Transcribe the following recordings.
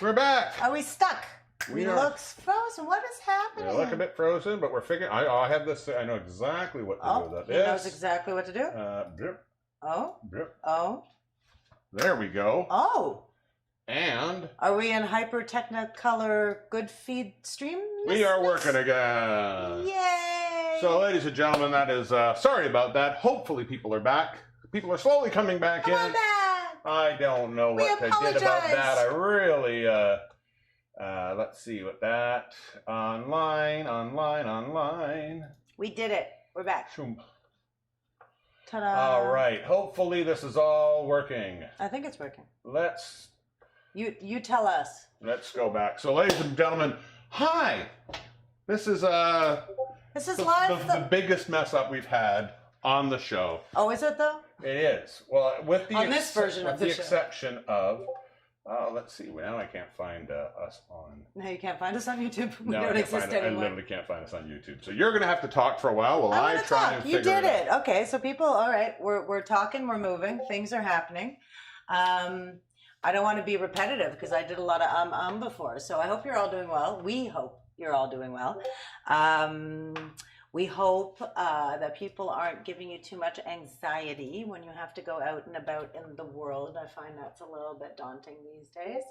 We're back. Are we stuck? We looks frozen. What is happening? We look a bit frozen, but we're figuring. I have this. I know exactly what to do with that. He knows exactly what to do. Drip. Oh. Drip. Oh. There we go. Oh. And are we in hyper technicolor good feed stream? We are working again. Yay! So, ladies and gentlemen, that is sorry about that. Hopefully, people are back. People are slowly coming back in. Come on back. I don't know what I did about that. I really, let's see what that, online. We did it. We're back. Ta-da. All right. Hopefully this is all working. I think it's working. You tell us. Let's go back. So, ladies and gentlemen, hi. This is live. The biggest mess up we've had on the show. Oh, is it though? It is. Well, with the this version of the show. exception of, let's see. Now I can't find us on. No, you can't find us on YouTube. We no, don't exist anymore. I literally can't find us on YouTube. So you're going to have to talk for a while while I try and figure it out. You did it. Okay, so people, all right, we're talking, we're moving, things are happening. I don't want to be repetitive because I did a lot of before. So I hope you're all doing well. We hope you're all doing well. We hope that people aren't giving you too much anxiety when you have to go out and about in the world. I find that's a little bit daunting these days.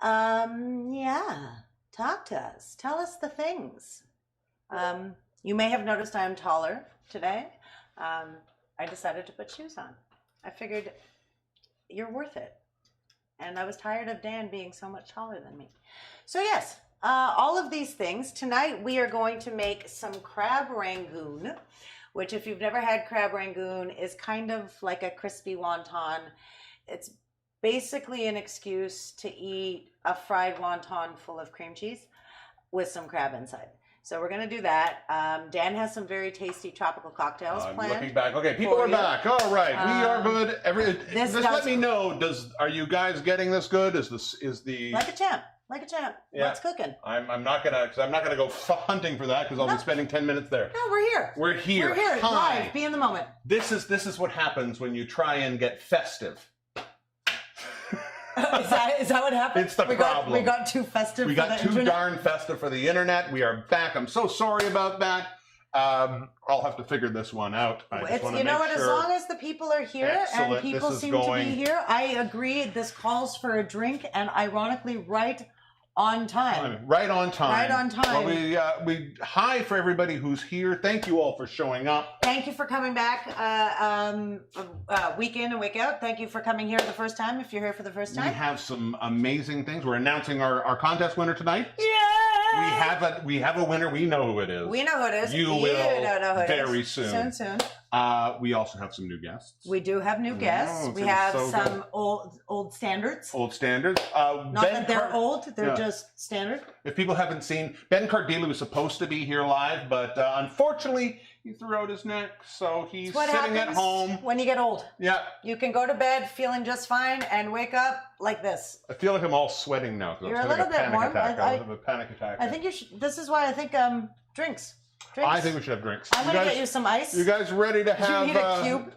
Yeah, talk to us. Tell us the things. You may have noticed I am taller today. I decided to put shoes on. I figured you're worth it. And I was tired of Dan being so much taller than me. So yes. All of these things. Tonight we are going to make some crab Rangoon, which if you've never had crab Rangoon is kind of like a crispy wonton. It's basically an excuse to eat a fried wonton full of cream cheese with some crab inside. So we're going to do that. Dan has some very tasty tropical cocktails planned. Looking back. Okay, people are back. All right, we are good. Just let me know. Are you guys getting this good? Is the like a champ? Like a champ. Yeah. What's cooking? I'm not gonna go hunting for that because I'll be spending 10 minutes there. No, we're here. We're here. We're here. Hi. Live. Be in the moment. This is what happens when you try and get festive. Is that what happened? It's the problem. We got too festive. We got too darn festive for the internet. We are back. I'm so sorry about that. I'll have to figure this one out. You know what? As long as the people are here and people seem to be here, I agree. This calls for a drink, and ironically, right on time. Right on time. Right on time. Well, we hi for everybody who's here. Thank you all for showing up. Thank you for coming back week in and week out. Thank you for coming here the first time, if you're here for the first time. We have some amazing things. We're announcing our contest winner tonight. Yeah. We have a winner. We know who it is. We know who it is. You will know who it very is. soon. Soon. We also have some new guests. We do have new guests. We have some old standards. Old standards. Not that they're old, they're just standard. If people haven't seen, Ben Cardilli was supposed to be here live, but unfortunately he threw out his neck, so he's sitting at home. When you get old. Yeah. You can go to bed feeling just fine and wake up like this. I feel like I'm all sweating now. You're a little bit warm. I have a panic attack. I think you should. This is why I think drinks. I think we should have drinks. I'm gonna get you some ice. You guys ready to have you need a cube?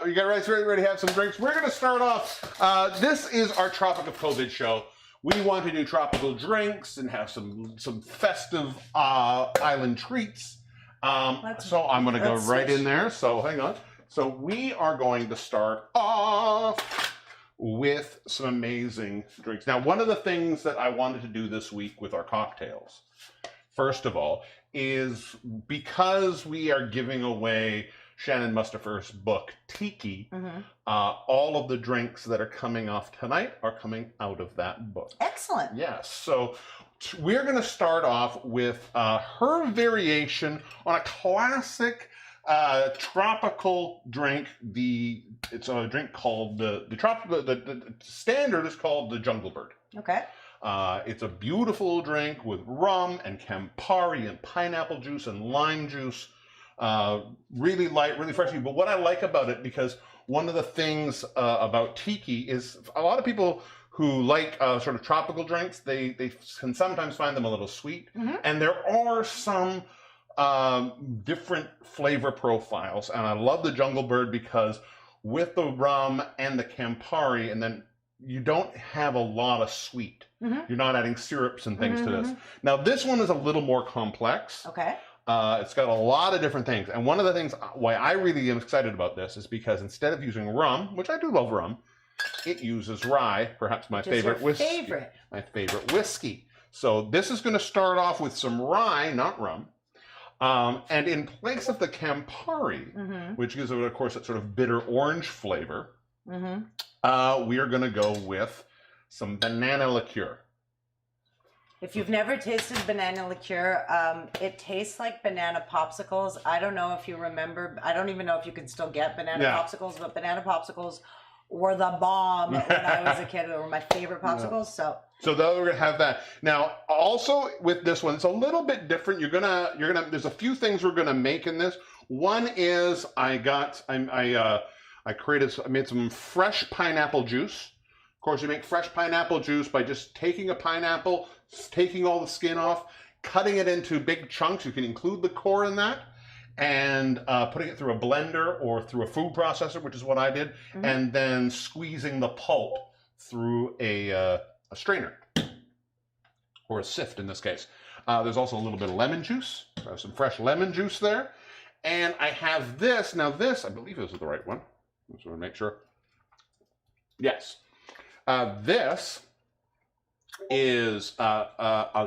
You guys ready to have some drinks? We're gonna start off. This is our Tropic of COVID show. We want to do tropical drinks and have some festive island treats. So I'm gonna go right in there. So hang on. So we are going to start off with some amazing drinks. Now, one of the things that I wanted to do this week with our cocktails, first of all, is because we are giving away Shannon Mustafer's book, Tiki, all of the drinks that are coming off tonight are coming out of that book. Excellent. Yes. So we're going to start off with her variation on a classic tropical drink. It's a drink called the standard is called the Jungle Bird. Okay. It's a beautiful drink with rum and Campari and pineapple juice and lime juice. Really light, really fresh. But what I like about it, because one of the things about tiki is a lot of people who like sort of tropical drinks, they can sometimes find them a little sweet. And there are some different flavor profiles. And I love the Jungle Bird because with the rum and the Campari, and then you don't have a lot of sweet. You're not adding syrups and things to this. Now, this one is a little more complex. Okay. It's got a lot of different things. And one of the things why I really am excited about this is because instead of using rum, which I do love rum, it uses rye, perhaps my favorite whiskey. My favorite whiskey. So this is going to start off with some rye, not rum. And in place of the Campari, which gives it, of course, that sort of bitter orange flavor, we are going to go with some banana liqueur. If you've never tasted banana liqueur, it tastes like banana popsicles. I don't know if you remember. I don't even know if you can still get banana popsicles, but banana popsicles were the bomb when I was a kid. They were my favorite popsicles. So we're gonna have that. Now, also with this one, it's a little bit different. There's a few things we're gonna make in this. One is I made some fresh pineapple juice. Of course, you make fresh pineapple juice by just taking a pineapple, taking all the skin off, cutting it into big chunks. You can include the core in that, and putting it through a blender or through a food processor, which is what I did, and then squeezing the pulp through a strainer, or a sift in this case. There's also a little bit of lemon juice, some fresh lemon juice there. And I have this. Now this, I believe this is the right one. I just want to make sure. Yes. This is I'm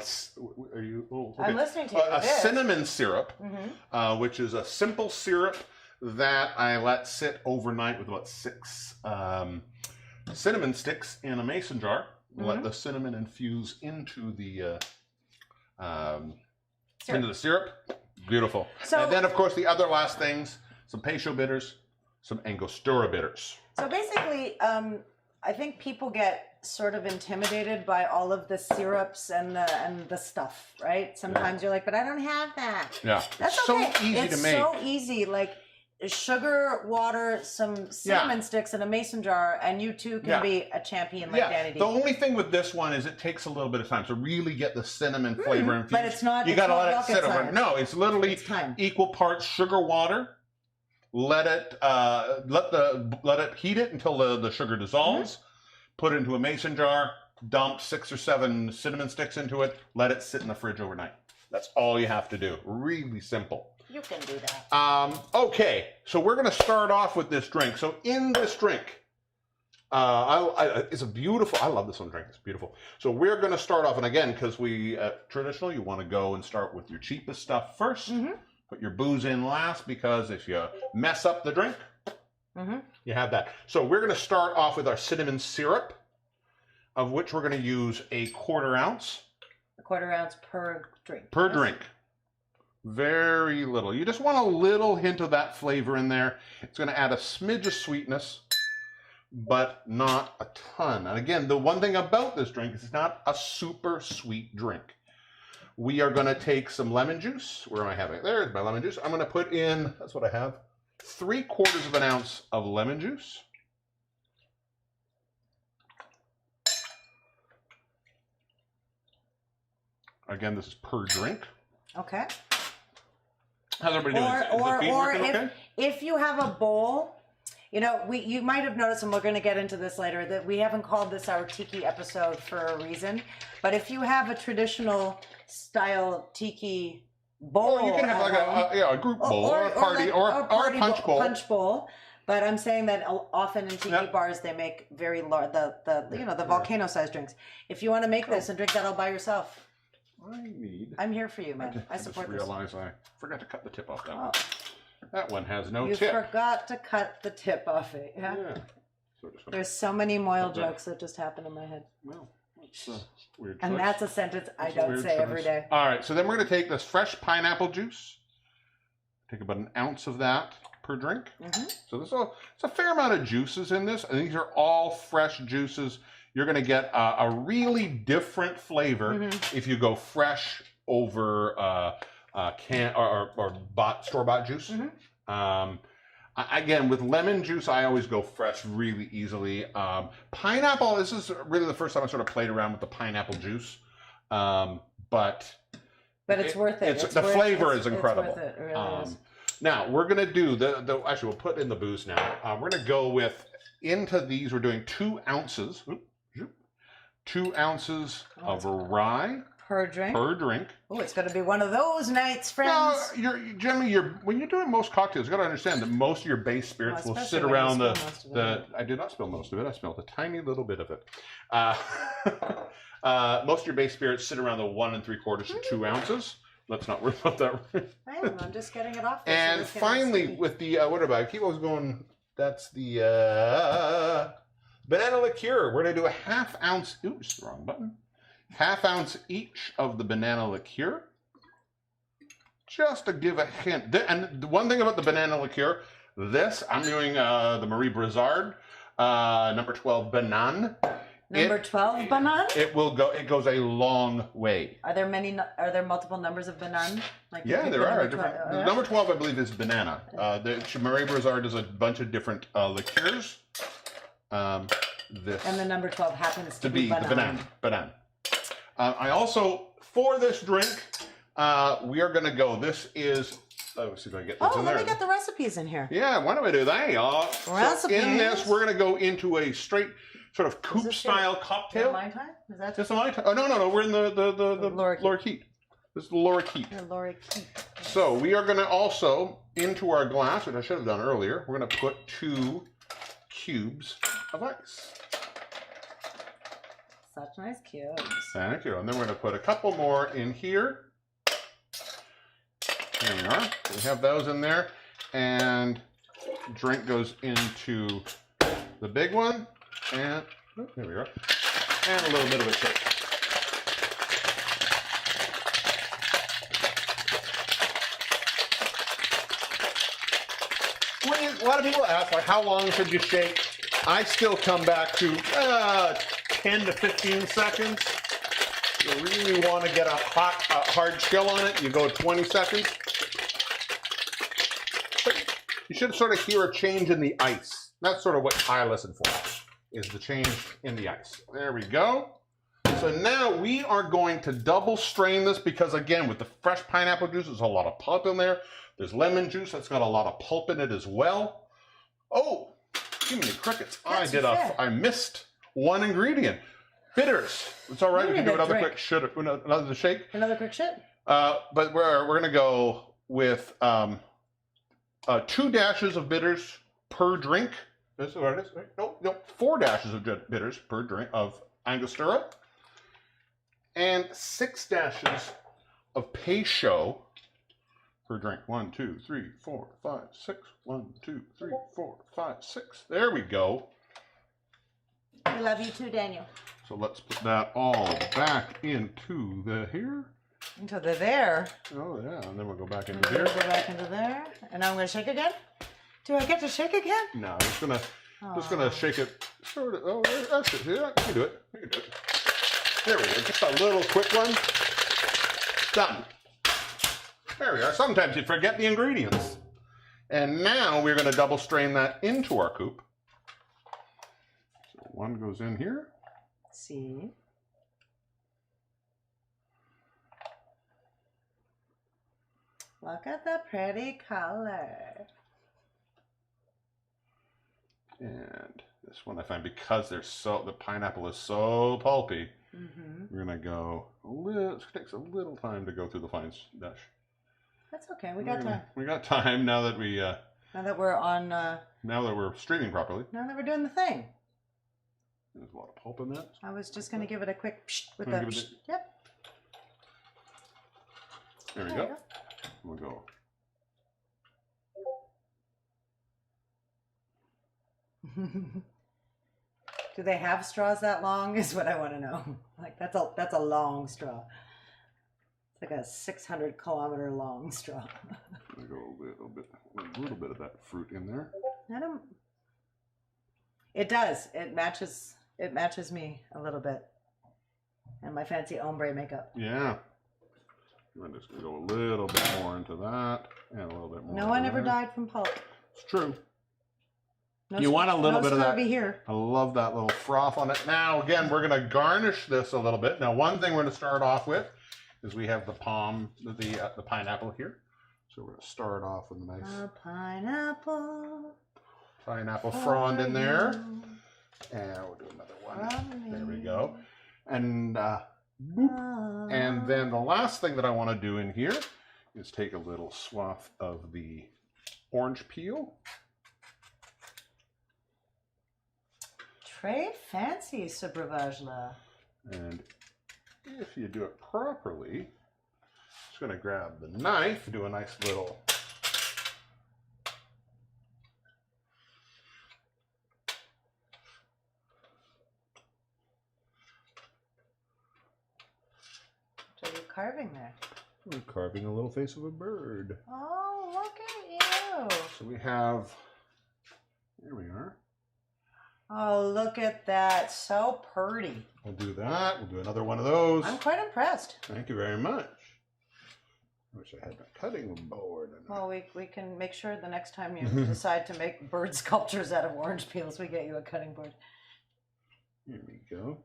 listening to you. A cinnamon syrup, which is a simple syrup that I let sit overnight with about 6 cinnamon sticks in a mason jar. Let the cinnamon infuse into the syrup. Beautiful. So, and then, of course, the other last things: some Peychaud bitters, some Angostura bitters. So basically, I think people get sort of intimidated by all of the syrups and the stuff, right? Sometimes you're like, but I don't have that. Yeah, that's it's okay. So easy to make. It's so easy. Like sugar, water, some cinnamon sticks in a mason jar, and you too can be a champion like Danny D. The only thing with this one is it takes a little bit of time to really get the cinnamon flavor infused. But it's not. You got to let it sit over. No, it's literally equal parts sugar, water. Let it heat it until the sugar dissolves. Put it into a mason jar. Dump 6 or 7 cinnamon sticks into it. Let it sit in the fridge overnight. That's all you have to do. Really simple. You can do that. Okay, so we're going to start off with this drink. So in this drink, it's a beautiful. I love this one drink. It's beautiful. So we're going to start off, and again, because traditional, you want to go and start with your cheapest stuff first. Put your booze in last, because if you mess up the drink, you have that. So we're going to start off with our cinnamon syrup, of which we're going to use a 1/4 ounce. A 1/4 ounce per drink. Per drink. Very little. You just want a little hint of that flavor in there. It's going to add a smidge of sweetness, but not a ton. And again, the one thing about this drink is it's not a super sweet drink. We are going to take some lemon juice. Where am I having it? There's my lemon juice. I'm going to put in, that's what I have, 3/4 ounce of lemon juice. Again, this is per drink. Okay. How's everybody doing? Is the feed working okay? If you have a bowl, you might have noticed, and we're going to get into this later, that we haven't called this our tiki episode for a reason. But if you have a traditional style tiki bowl, or you can have like a group bowl or a party or a punch bowl. Punch bowl. But I'm saying that often in tiki bars they make very large, the volcano-sized drinks. If you want to make this and drink that all by yourself, I'm here for you, man. I support this. I just realized I forgot to cut the tip off that one. That one has no tip. You forgot to cut the tip off it. Yeah. So there's so many Moyle jokes that just happen in my head. Well, that's a weird choice. And that's a sentence I don't say every day. All right, so then we're going to take this fresh pineapple juice, Take about an ounce of that per drink. Mm-hmm. So there's a fair amount of juices in this. And these are all fresh juices. You're going to get a really different flavor if you go fresh over can or store-bought juice. Again, with lemon juice, I always go fresh really easily. Pineapple, this is really the first time I sort of played around with the pineapple juice. But it's worth it. The flavor is incredible. It's worth it. It really is. Now, we're going to do, actually, we'll put in the booze now. We're going to go with, into these, we're doing 2 ounces. 2 ounces of rye. Per drink? Per drink. Oh, it's going to be one of those nights, friends. No, generally, when you're doing most cocktails, you've got to understand that most of your base spirits will sit around I did not spill most of it. I spilled a tiny little bit of it. Most of your base spirits sit around the 1 3/4 to 2 ounces. Let's not worry about that. I'm just getting it off. And finally, with the, what about, I keep always going, that's the banana liqueur. We're going to do a 1/2 ounce, oops, wrong button. 1/2 ounce each of the banana liqueur. Just to give a hint. And the one thing about the banana liqueur, I'm doing the Marie Brizard, number 12 Banane. Number 12 banana? It goes a long way. Are there multiple numbers of banana? Yeah, there are. Number 12, I believe, is banana. Marie Brizard does a bunch of different liqueurs. And the number 12 happens to be the banana. I also, for this drink, we are going to go. This is. Let's see if I can get this in there. Let me get the recipes in here. Yeah, why don't we do that, y'all? Recipes. So in this, we're going to go into a straight sort of coupe style cocktail. Mai Tai? Is that just a Mai Tai? Oh no, we're in the lorikeet. This is the lorikeet. The lorikeet. So we are going to also, into our glass, which I should have done earlier, we're going to put 2 cubes of ice. Such nice cubes. Thank you. And then we're going to put a couple more in here. There we are. We have those in there. And drink goes into the big one. And there we are. And a little bit of a shake. A lot of people ask, like, how long should you shake? I still come back to 10 to 15 seconds. You really want to get a hard chill on it, you go 20 seconds. But you should sort of hear a change in the ice. That's sort of what I listen for, is the change in the ice. There we go. So now we are going to double strain this because, again, with the fresh pineapple juice, there's a lot of pulp in there. There's lemon juice that's got a lot of pulp in it as well. Oh, give me crickets. I missed one ingredient. Bitters. It's all right. We can do another quick shake. Another quick shake? But we're going to go with 2 dashes of bitters per drink. This is what it is. No, 4 dashes of bitters per drink of Angostura. And 6 dashes of Peychaud per drink. 1, 2, 3, 4, 5, 6. 1, 2, 3, 4, 5, 6. There we go. We love you too, Daniel. So let's put that all back into here. Into there. Oh yeah, and then we'll go back into here. Go back into there, and now I'm going to shake again. Do I get to shake again? No, I'm just gonna shake it. Sort of. Oh, that's it. Yeah, you can do it. You can do it. There we go. Just a little quick one. Done. There we are. Sometimes you forget the ingredients. And now we're going to double strain that into our coupe. So one goes in here. See. Look at the pretty color. And this one I find, because the pineapple is so pulpy, we're going to go a little, it takes a little time to go through the fine dash. That's okay, we got time. We got time now that we... now that we're on... now that we're streaming properly. Now that we're doing the thing. There's a lot of pulp in that. I was just going to give it a quick psh with the psh. Yep. There we go. We'll go. Do they have straws that long is what I want to know. Like, that's a long straw. It's like a 600-kilometer long straw. Go a little bit of that fruit in there. I don't. It does. It matches me a little bit, and my fancy ombre makeup. Yeah. I'm just gonna go a little bit more into that, and a little bit more. No one ever died from pulp. It's true. No, You want a little bit of that. Here. I love that little froth on it. Now, again, we're gonna garnish this a little bit. Now, one thing we're gonna start off with is we have the pineapple here. So we're gonna start off with a nice pineapple frond in there, and we'll do another one. There we go. And boop. And then the last thing that I want to do in here is take a little swath of the orange peel. Très fancy, ce breuvage-là. And if you do it properly, just going to grab the knife, do a nice little What are you carving there? I'm carving a little face of a bird. Oh, look at you. So we have, here we are. Oh, look at that. So pretty. We'll do that. We'll do another one of those. I'm quite impressed. Thank you very much. I wish I had my cutting board. Well, we can make sure the next time you decide to make bird sculptures out of orange peels, we get you a cutting board. Here we go.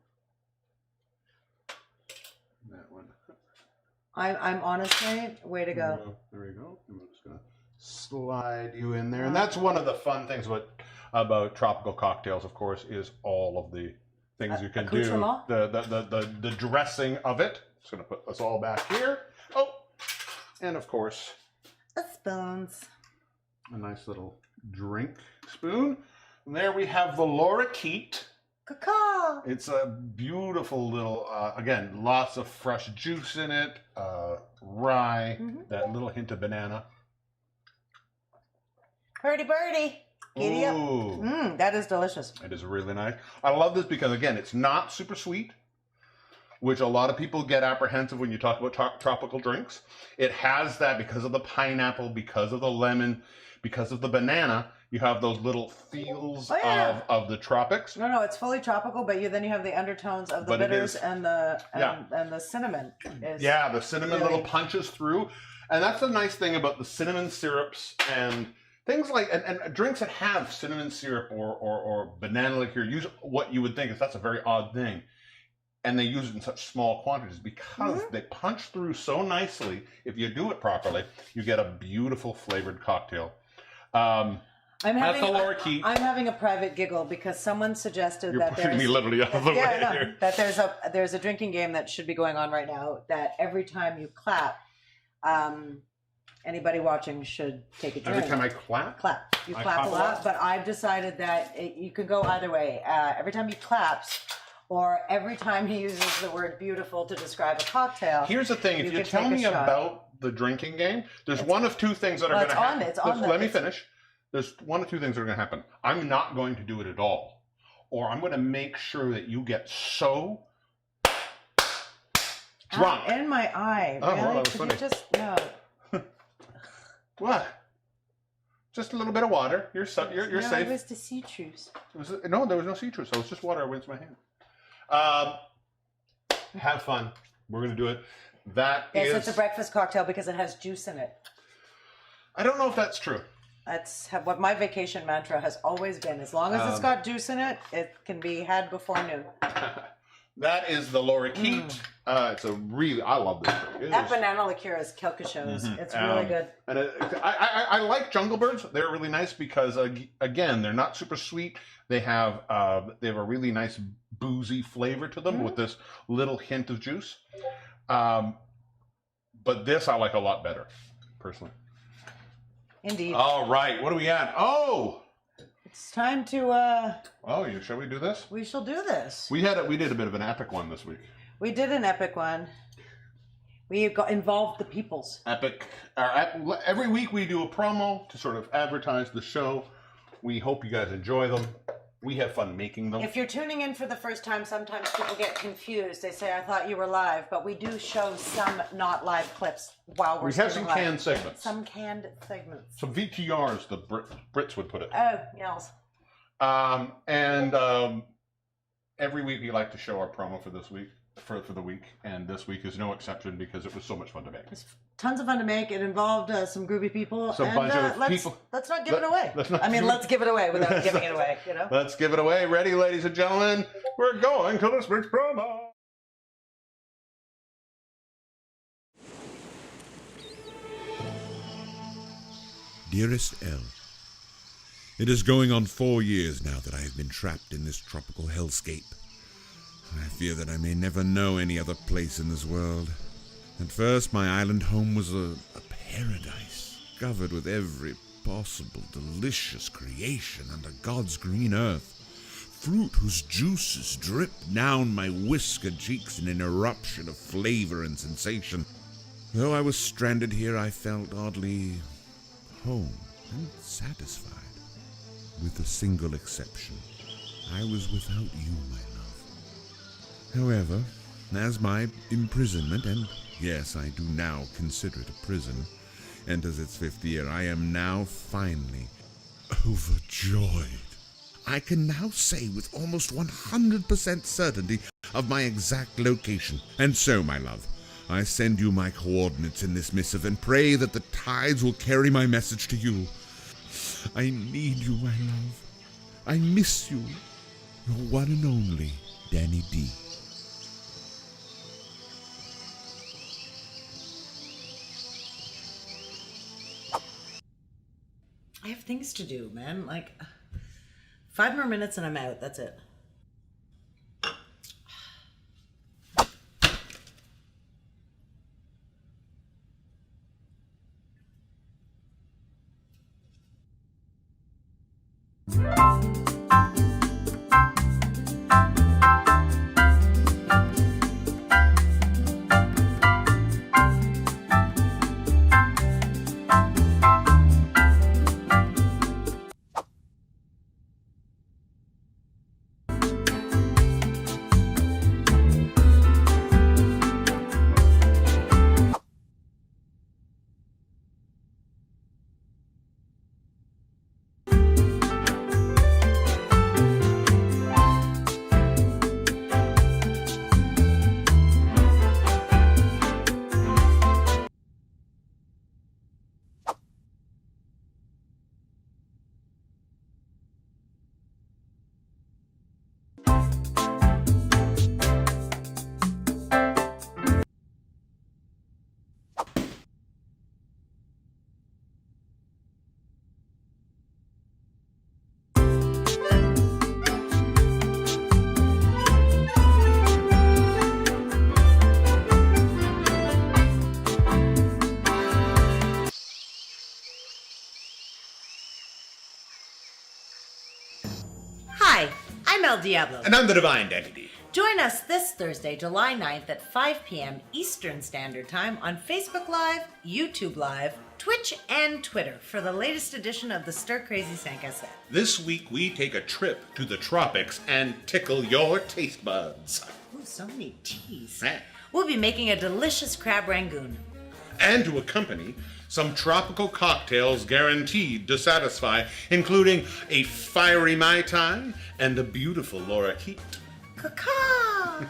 That one. I'm honestly, way to go. There we go. I'm just going to slide you in there. And that's one of the fun things about tropical cocktails, of course, is all of the things you can do. The dressing of it. Just going to put this all back here. Oh, and of course, spoons. A nice little drink spoon. And there we have the lorikeet. Cacao. It's a beautiful little, again, lots of fresh juice in it, rye, that little hint of banana. Birdie, birdie. Giddy up. That is delicious. It is really nice. I love this because, again, it's not super sweet, which a lot of people get apprehensive when you talk about tropical drinks. It has that because of the pineapple, because of the lemon, because of the banana. You have those little feels of the tropics. No, it's fully tropical, but then you have the undertones of the bitters and the cinnamon. The cinnamon really little punches through. And that's the nice thing about the cinnamon syrups and things like, and drinks that have cinnamon syrup or banana liqueur, use what you would think is that's a very odd thing. And they use it in such small quantities because they punch through so nicely. If you do it properly, you get a beautiful flavored cocktail. I'm having a private giggle because someone suggested that there's me literally out of the way here. That there's a drinking game that should be going on right now. That every time you clap, anybody watching should take a drink. Every time I clap, you clap a lot. But I've decided that you can go either way. Every time he claps, or every time he uses the word "beautiful" to describe a cocktail. Here's the thing: if you tell me about the drinking game, there's one of two things that are going to happen. Let me finish. There's one of two things that are going to happen. I'm not going to do it at all. Or I'm going to make sure that you get so drunk. In my eye. Oh, really? well, that was funny. You just, no. What? Just a little bit of water. You're safe. It was the citrus. No, there was no citrus. It was just water. I rinsed my hand. Have fun. We're going to do it. Yes, it's a breakfast cocktail because it has juice in it. I don't know if that's true. That's what my vacation mantra has always been. As long as it's got juice in it, it can be had before noon. That is the lorikeet. It's a really, I love this drink. That banana liqueur is quelque chose. It's really good. And I like Jungle Birds. They're really nice because, again, they're not super sweet. They have a really nice boozy flavor to them with this little hint of juice. But this I like a lot better, personally. Indeed. All right, what are we at? Oh, it's time to. Shall we do this? We shall do this. We did a bit of an epic one this week. We did an epic one. We involved the peoples. Epic. Every week we do a promo to sort of advertise the show. We hope you guys enjoy them. We have fun making them. If you're tuning in for the first time, sometimes people get confused. They say, I thought you were live, but we do show some not live clips while we're We have some live. canned segments. Some canned segments. Some VTRs, the Brits would put it. Oh, yells. Every week we like to show our promo for this week, for the week, and this week is no exception because it was so much fun to make. It's tons of fun to make. It involved some groovy people. Some bunch of people. Let's not give it away. Let's give it away without giving it away, you know? Let's give it away. Ready, ladies and gentlemen? We're going to this week's promo. Dearest Elle, it is going on 4 years now that I have been trapped in this tropical hellscape. I fear that I may never know any other place in this world. At first, my island home was a paradise, covered with every possible delicious creation under God's green earth. Fruit whose juices drip down my whiskered cheeks in an eruption of flavor and sensation. Though I was stranded here, I felt oddly home and satisfied. With a single exception, I was without you, my love. However, as my imprisonment, and yes, I do now consider it a prison, enters its 5th year, I am now finally overjoyed. I can now say with almost 100% certainty of my exact location. And so, my love, I send you my coordinates in this missive and pray that the tides will carry my message to you. I need you, my love. I miss you. Your one and only, Danny D. I have things to do, man. Like, 5 more minutes and I'm out. That's it. Hi, I'm Elle Diabloe. And I'm the Divine Danny D. Join us this Thursday, July 9th at 5 p.m. Eastern Standard Time on Facebook Live, YouTube Live, Twitch, and Twitter for the latest edition of the Stir Crazy Sanka. This week we take a trip to the tropics and tickle your taste buds. Ooh, so many T's. Eh. We'll be making a delicious crab rangoon. And to accompany some tropical cocktails guaranteed to satisfy, including a fiery Mai Tai and a beautiful Laura Keat. Caca!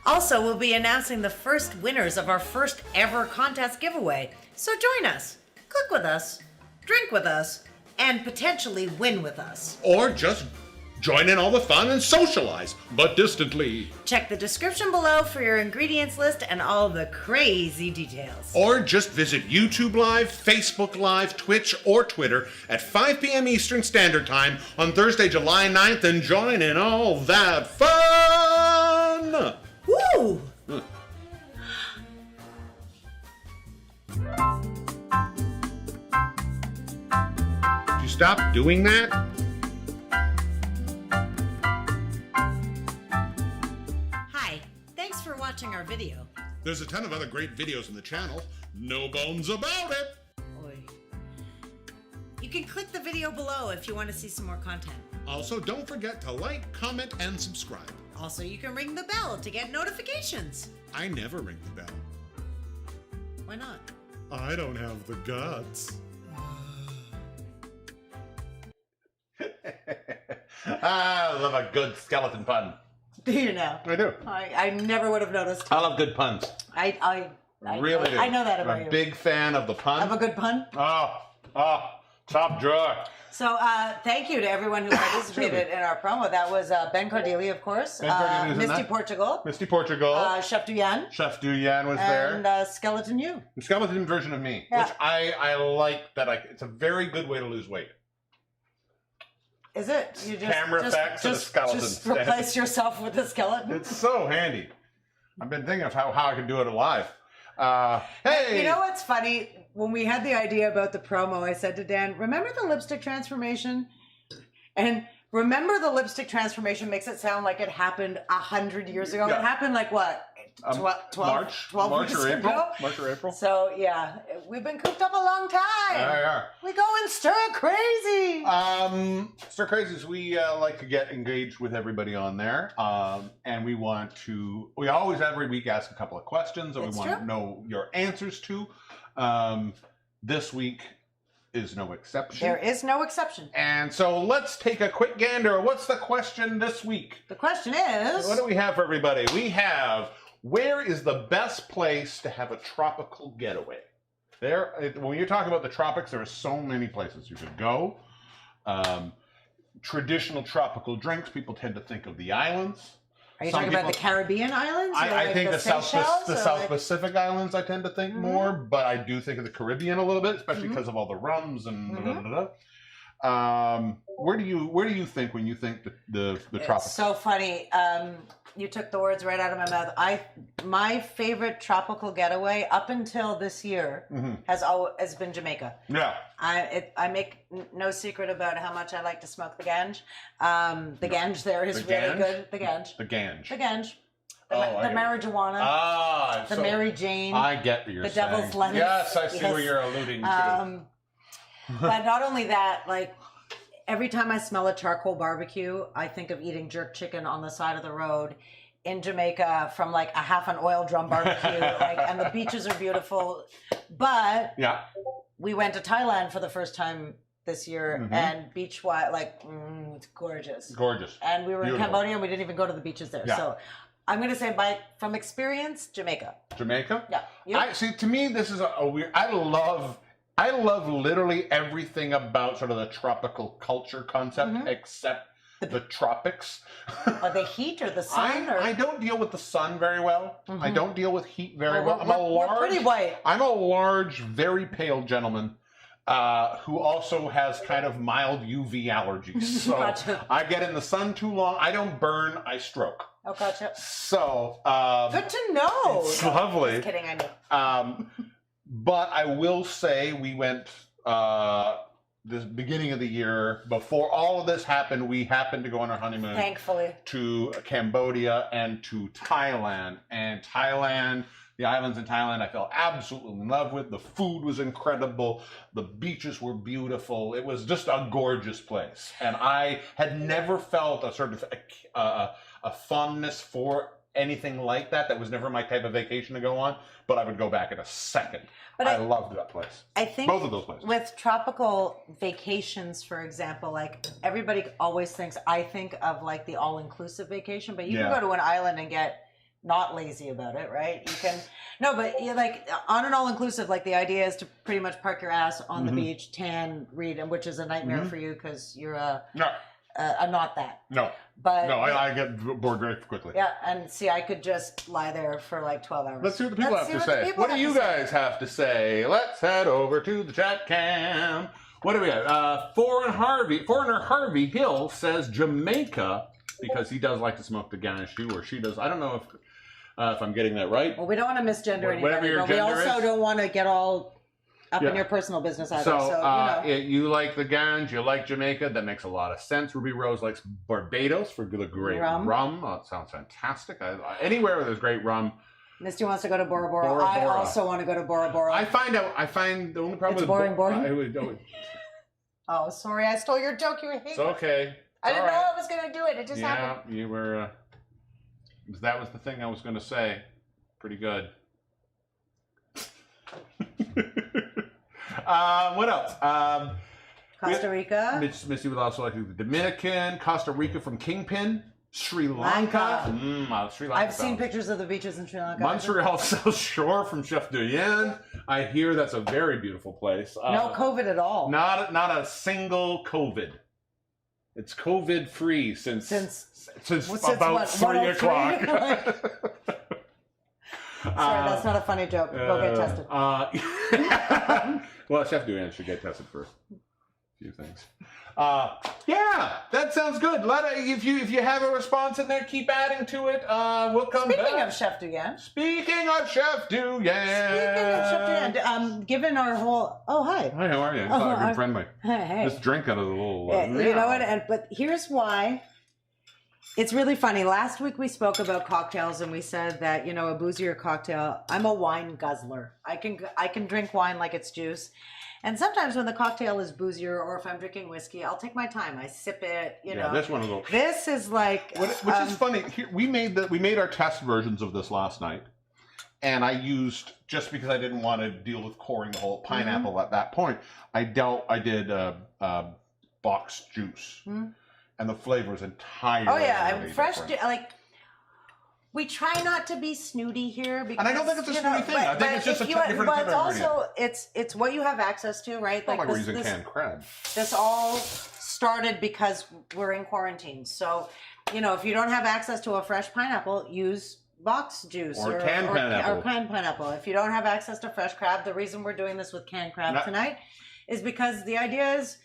Also, we'll be announcing the first winners of our first ever contest giveaway. So join us, cook with us, drink with us, and potentially win with us. Or just join in all the fun and socialize, but distantly. Check the description below for your ingredients list and all the crazy details. Or just visit YouTube Live, Facebook Live, Twitch, or Twitter at 5 p.m. Eastern Standard Time on Thursday, July 9th and join in all that fun! Woo! Did you stop doing that? Hi, thanks for watching our video. There's a ton of other great videos on the channel. No bones about it. Oy. You can click the video below if you want to see some more content. Also, don't forget to like, comment, and subscribe. Also, you can ring the bell to get notifications. I never ring the bell. Why not? I don't have the guts. I love a good skeleton pun. Do you know? I do. I never would have noticed. I love good puns. I really do. I know that about I'm you. a big fan of the pun. Of a good pun? Top drawer. So thank you to everyone who participated in our promo. That was Ben Cardilli, of course. Ben Cardilli was in Misty that. Portugal. Misty Portugal. Chef Duy-An. Chef Duy-An was there. And Skeleton You. The skeleton version of me, Yeah. which I like that. It's a very good way to lose weight. Is it? You just Camera effects of the skeleton. Just replace yourself with the skeleton. It's so handy. I've been thinking of how I can do it live. Hey! You know what's funny? When we had the idea about the promo, I said to Dan, remember the lipstick transformation? And remember the lipstick transformation makes it sound like it happened 100 years ago. Yeah. It happened like what? 12 March weeks or April? ago? March or April? So yeah, we've been cooped up a long time. Yeah. We go and stir crazy. Stir Crazies, we like to get engaged with everybody on there. And we always every week ask a couple of questions that we want to know your answers to. This week is no exception. There is no exception. And so let's take a quick gander. What's the question this week? The question is... What do we have for everybody? We have, where is the best place to have a tropical getaway? When you're talking about the tropics, there are so many places you could go. Traditional tropical drinks, people tend to think of the islands. Are you talking about the Caribbean islands? I think the South Seychelles, Pacific islands I tend to think more, but I do think of the Caribbean a little bit, especially because of all the rums and Where do you think when you think the tropics? It's so funny. You took the words right out of my mouth. My favorite tropical getaway up until this year has been Jamaica. Yeah. I make no secret about how much I like to smoke the ganj. The ganj there is really good. The ganj. The ganj. The ganj. The marijuana. The Mary Jane. I get what you're saying. The devil's lettuce. Yes, I see where you're alluding to. But not only that, like every time I smell a charcoal barbecue, I think of eating jerk chicken on the side of the road in Jamaica from like a half an oil drum barbecue. And the beaches are beautiful. But we went to Thailand for the first time this year, and beach-wise, it's gorgeous. Gorgeous. And we were in Cambodia, and we didn't even go to the beaches there. Yeah. So I'm going to say from experience, Jamaica. Jamaica? Yeah. Yep. See, to me, this is a weird... I love literally everything about sort of the tropical culture concept except the tropics. Or the heat or the sun? I don't deal with the sun very well. I don't deal with heat very well. We're pretty white. I'm a large, very pale gentleman who also has kind of mild UV allergies. So Gotcha. I get in the sun too long. I don't burn, I stroke. Oh, gotcha. So... good to know. It's lovely. Just kidding, I knew. But I will say we went this beginning of the year, before all of this happened, we happened to go on our honeymoon. Thankfully. To Cambodia and to Thailand. And Thailand, the islands in Thailand, I fell absolutely in love with. The food was incredible. The beaches were beautiful. It was just a gorgeous place. And I had never felt a sort of a fondness for anything like that. That was never my type of vacation to go on, but I would go back in a second. But I loved that place. I think both of those places. With tropical vacations, for example, like everybody always thinks, I think of like the all-inclusive vacation, but you can go to an island and get not lazy about it, right? You can, but you're like on an all-inclusive, like the idea is to pretty much park your ass on the beach, tan, read, and which is a nightmare for you because you're not that. No. But I get bored very quickly. Yeah, and see, I could just lie there for like 12 hours. Let's see what the people have to say. What do you guys have to say? Let's head over to the chat cam. What do we have? Foreigner Harvey Hill says Jamaica because he does like to smoke the ganj, or she does. I don't know if I'm getting that right. Well, we don't want to misgender anybody, your but we gender also is. don't want to get all up in your personal business either. So, you like the ganj, you like Jamaica, that makes a lot of sense. Ruby Rose likes Barbados for the great rum. Oh, that sounds fantastic. Anywhere where there's great rum. Misty wants to go to Bora Bora. I also want to go to Bora Bora. I find the only problem it's with boring. Oh, sorry, I stole your joke. You hate It's okay. I didn't all know right. I was going to do it. It just happened. You were. That was the thing I was going to say. Pretty good. What else? Costa Rica. Missy would also like the Dominican, Costa Rica from Kingpin, Sri Lanka. Sri Lanka. I've seen pictures of the beaches in Sri Lanka. Montreal South Shore from Chef Duy-An. I hear that's a very beautiful place. No COVID at all. Not a single COVID. It's COVID free since about what, 3 o'clock. Sorry, that's not a funny joke. Go get tested. Well, Chef Duy-An should get tested for a few things. Yeah, that sounds good. If you have a response in there, keep adding to it. We'll come back. Speaking of Chef Duy-An. Speaking of Chef Duy-An. Given our whole... Oh, hi. Hi, how are you? I thought you were friendly. Hey. Just drink out of the little... You know what? But here's why. It's really funny. Last week we spoke about cocktails and we said that, a boozier cocktail. I'm a wine guzzler. I can drink wine like it's juice. And sometimes when the cocktail is boozier or if I'm drinking whiskey, I'll take my time. I sip it, Yeah, this one will go... This is like... Which is funny. Here, we made our test versions of this last night. And I used, just because I didn't want to deal with coring the whole pineapple at that point, I did box juice. And the flavor is entirely... Oh, yeah. I'm fresh... different. We try not to be snooty here because, and I don't think it's a snooty thing. I think it's just a different But it's ingredient. also it's what you have access to, right? Like we're using canned crab. This all started because we're in quarantine. So, if you don't have access to a fresh pineapple, use box juice or canned pineapple. Or canned pineapple. If you don't have access to fresh crab, the reason we're doing this with canned crab tonight is because the idea is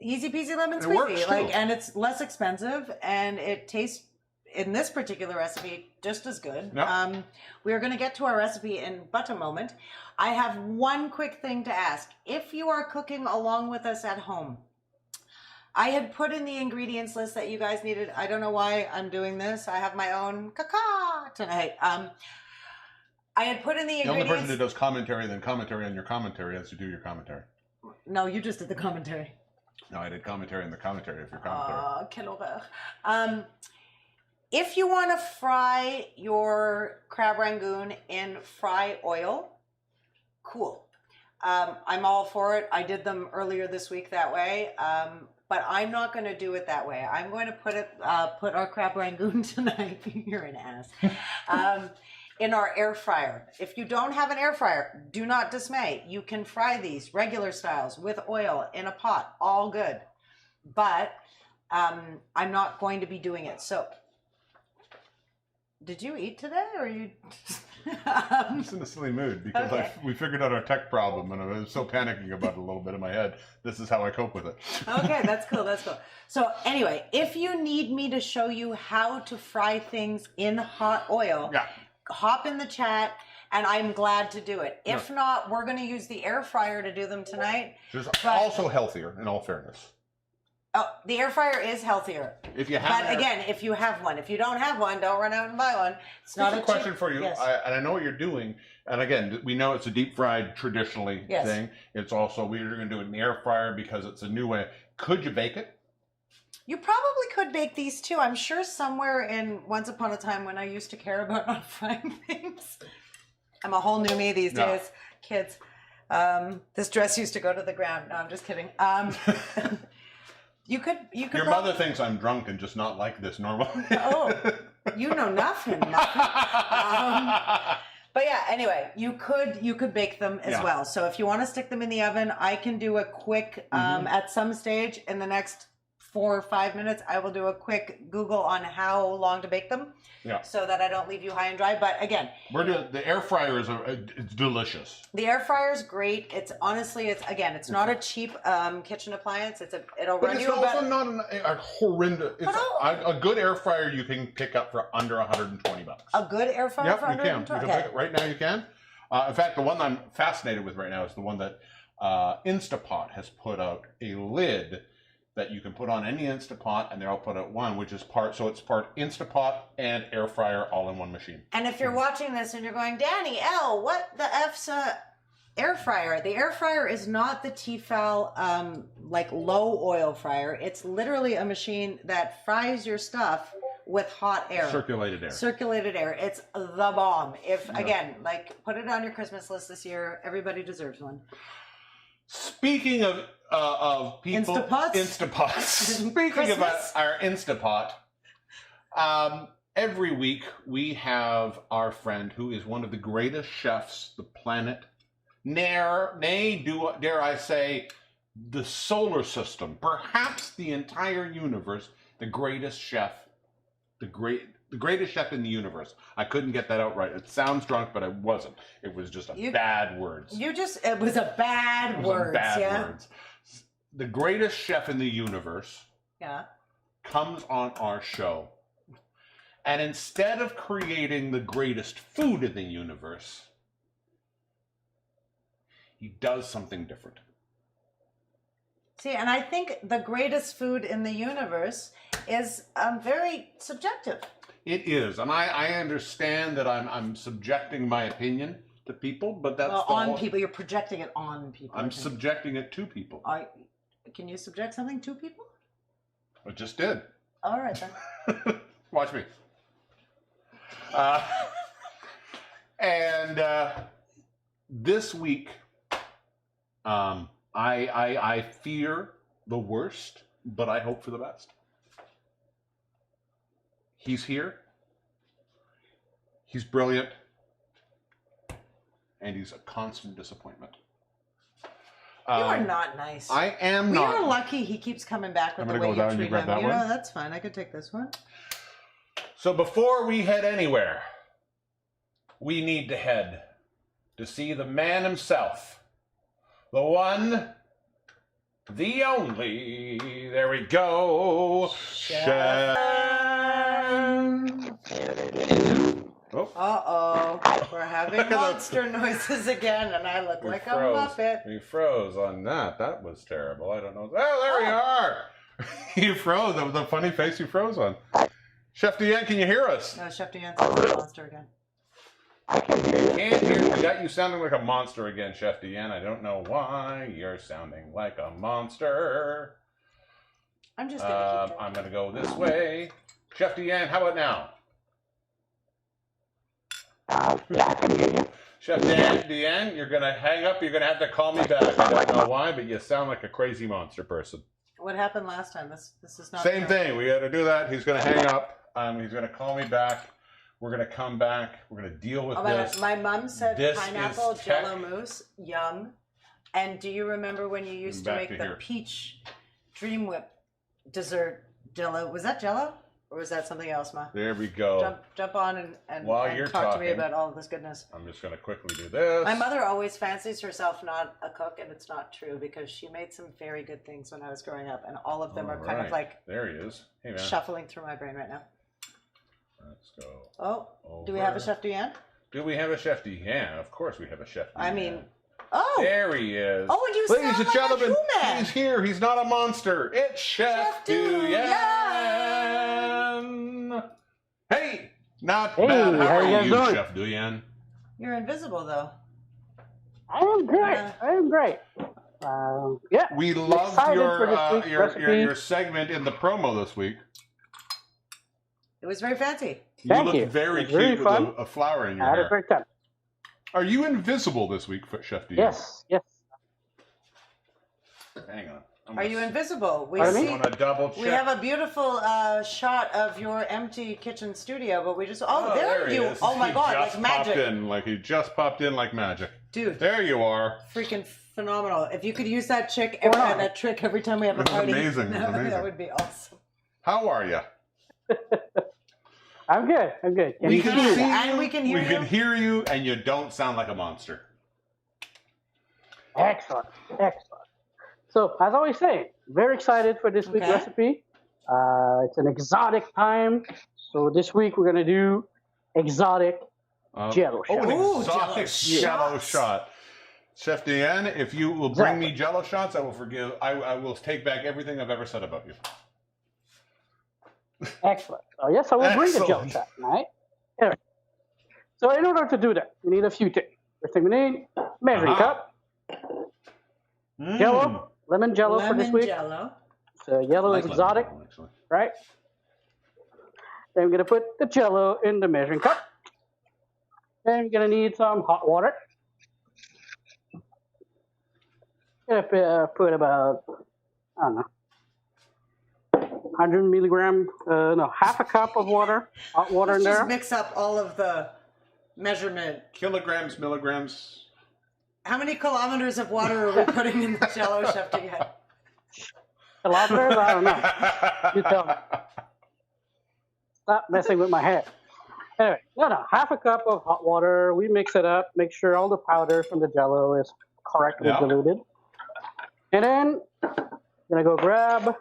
easy peasy lemon squeezy. And it's less expensive and it tastes, in this particular recipe, just as good. Yep. We are going to get to our recipe in but a moment. I have one quick thing to ask. If you are cooking along with us at home, I had put in the ingredients list that you guys needed. I don't know why I'm doing this. I have my own caca tonight. I had put in the ingredients. The only person who does commentary and then commentary on your commentary has to do your commentary. No, you just did the commentary. No, I did commentary in the commentary of your commentary. Quelle horreur. If you want to fry your crab rangoon in fry oil, cool. I'm all for it. I did them earlier this week that way, but I'm not going to do it that way. I'm going to put our crab rangoon tonight. You're an ass. In our air fryer. If you don't have an air fryer, do not dismay. You can fry these regular styles with oil in a pot, all good. But I'm not going to be doing it. So, did you eat today, or you? I'm just in a silly mood because we figured out our tech problem, and I was so panicking about it a little bit in my head. This is how I cope with it. Okay, that's cool. That's cool. So anyway, if you need me to show you how to fry things in hot oil, hop in the chat, and I'm glad to do it. If not, we're going to use the air fryer to do them tonight. It's also healthier, in all fairness. Oh, the air fryer is healthier. If you have, but again, if you have one, if you don't have one, don't run out and buy one. It's not a question for you. Yes. And I know what you're doing. And again, we know it's a deep fried traditionally thing. It's also we're going to do it in the air fryer because it's a new way. Could you bake it? You probably could bake these too. I'm sure somewhere in once upon a time when I used to care about not frying things. I'm a whole new me these days, kids. This dress used to go to the ground. No, I'm just kidding. You could. Your mother thinks I'm drunk and just not like this normally. Oh, you know nothing. But yeah, anyway, you could bake them as well. So if you want to stick them in the oven, I can do a quick at some stage in the next 4 or 5 minutes. I will do a quick Google on how long to bake them. Yeah. So that I don't leave you high and dry. But again, the air fryer is it's delicious. The air fryer is great. It's honestly, it's not a cheap kitchen appliance. It'll run you about. It's also not a horrendous. It's a good air fryer you can pick up for under $120. A good air fryer for $120? You can pick it right now. You can. In fact, the one I'm fascinated with right now is the one that Instapot has put out a lid that you can put on any Instapot, and they'll put out one, which is part Instapot and air fryer all in one machine. And if you're watching this and you're going, Danny, Elle, what the F's air fryer. The air fryer is not the Tefal like low oil fryer. It's literally a machine that fries your stuff with hot air. Circulated air. Circulated air. It's the bomb. If again, like put it on your Christmas list this year. Everybody deserves one. Speaking of people, Instapots. Speaking of our Instapot, every week we have our friend who is one of the greatest chefs the planet, dare I say, the solar system, perhaps the entire universe, the greatest chef, the greatest chef in the universe. I couldn't get that out right. It sounds drunk, but I wasn't. It was just bad words. It was a bad words. Words. The greatest chef in the universe comes on our show. And instead of creating the greatest food in the universe, he does something different. See, and I think the greatest food in the universe is very subjective. It is, and I understand that I'm subjecting my opinion to people, but that's people. You're projecting it on people. I'm subjecting it to people. Can you subject something to people? I just did. All right then. Watch me. And this week, I fear the worst, but I hope for the best. He's here. He's brilliant. And he's a constant disappointment. You are not nice. I am not. We are lucky he keeps coming back with the way you treat him. You know, that's fine. I could take this one. So before we head anywhere, we need to head to see the man himself. The one, the only, there we go, Chef. Oh. Uh-oh, we're having monster noises again, and I look like a Muppet. We froze on that. That was terrible. I don't know. Oh, there we are. You froze. That was a funny face you froze on. Chef Duy-An, can you hear us? No, Chef Duy-An sounds like a monster again. Can't hear you. Got you sounding like a monster again, Chef Duy-An. I don't know why you're sounding like a monster. I'm just gonna keep I'm gonna go this way. Chef Duy-An, how about now? Yeah, I can hear you. Chef Duy-An, you're gonna hang up. You're gonna have to call me back. I don't know why, but you sound like a crazy monster person. What happened last time? This is not same thing. We got to do that. He's gonna hang up. He's gonna call me back. We're gonna come back. We're gonna deal with this. My mom said this pineapple JELL-O mousse, yum. And do you remember when you used to make the peach Dream Whip dessert JELL-O? Was that JELL-O? Or was that something else, Ma? There we go. Jump on and you're talk talking to me about all of this goodness. I'm just going to quickly do this. My mother always fancies herself not a cook, and it's not true because she made some very good things when I was growing up, and all of them are kind of like there he is. Hey, man. Shuffling through my brain right now. Let's go. Oh, do we have a Chef Duy-An? Do we have a Chef Duy-An? Of course we have a Chef Duy-An. I mean, there he is. Oh, and you ladies and sound like gentlemen, a human. he's here. He's not a monster. It's Chef Duy-An. Hey, not bad. How are you, doing? Chef Duy-An? You're invisible, though. I am great. I am great. Yeah. We loved your segment in the promo this week. It was very fancy. You looked very cute with a flower in your hair. I had a great time. Are you invisible this week, Chef Duy-An? Yes. Hang on. Are you invisible? We want to double check. We have a beautiful shot of your empty kitchen studio, but we just there you is. Oh my God, like magic! He just popped in like magic, dude. There you are. Freaking phenomenal! If you could use that trick every time we have a party, amazing. That would be awesome. How are you? I'm good. We can see you, and we can hear you. We can hear you, and you don't sound like a monster. Excellent. So, as I always say, very excited for this week's recipe. It's an exotic time. So this week we're going to do exotic JELL-O shot. An exotic JELL-O shot. Chef Duy-An, if you will bring me JELL-O shots, I will forgive. I will take back everything I've ever said about you. Excellent. Yes, I will bring the JELL-O shot, right? So in order to do that, we need a few things. First thing we need, measuring cup, JELL-O, lemon JELL-O for this week. JELL-O. So yellow is exotic, right? Then we're gonna put the JELL-O in the measuring cup. Then we're gonna need some hot water. Gonna put about, I don't know, 100 milligram, half a cup of water, hot water in Let's there. just mix up all of the measurement. Kilograms, milligrams. How many kilometers of water are we putting in the JELL-O, Chef Duy-An? Kilometers? I don't know. You tell me. Stop messing with my head. Anyway, half a cup of hot water. We mix it up, make sure all the powder from the JELL-O is correctly diluted. And then I'm gonna go grab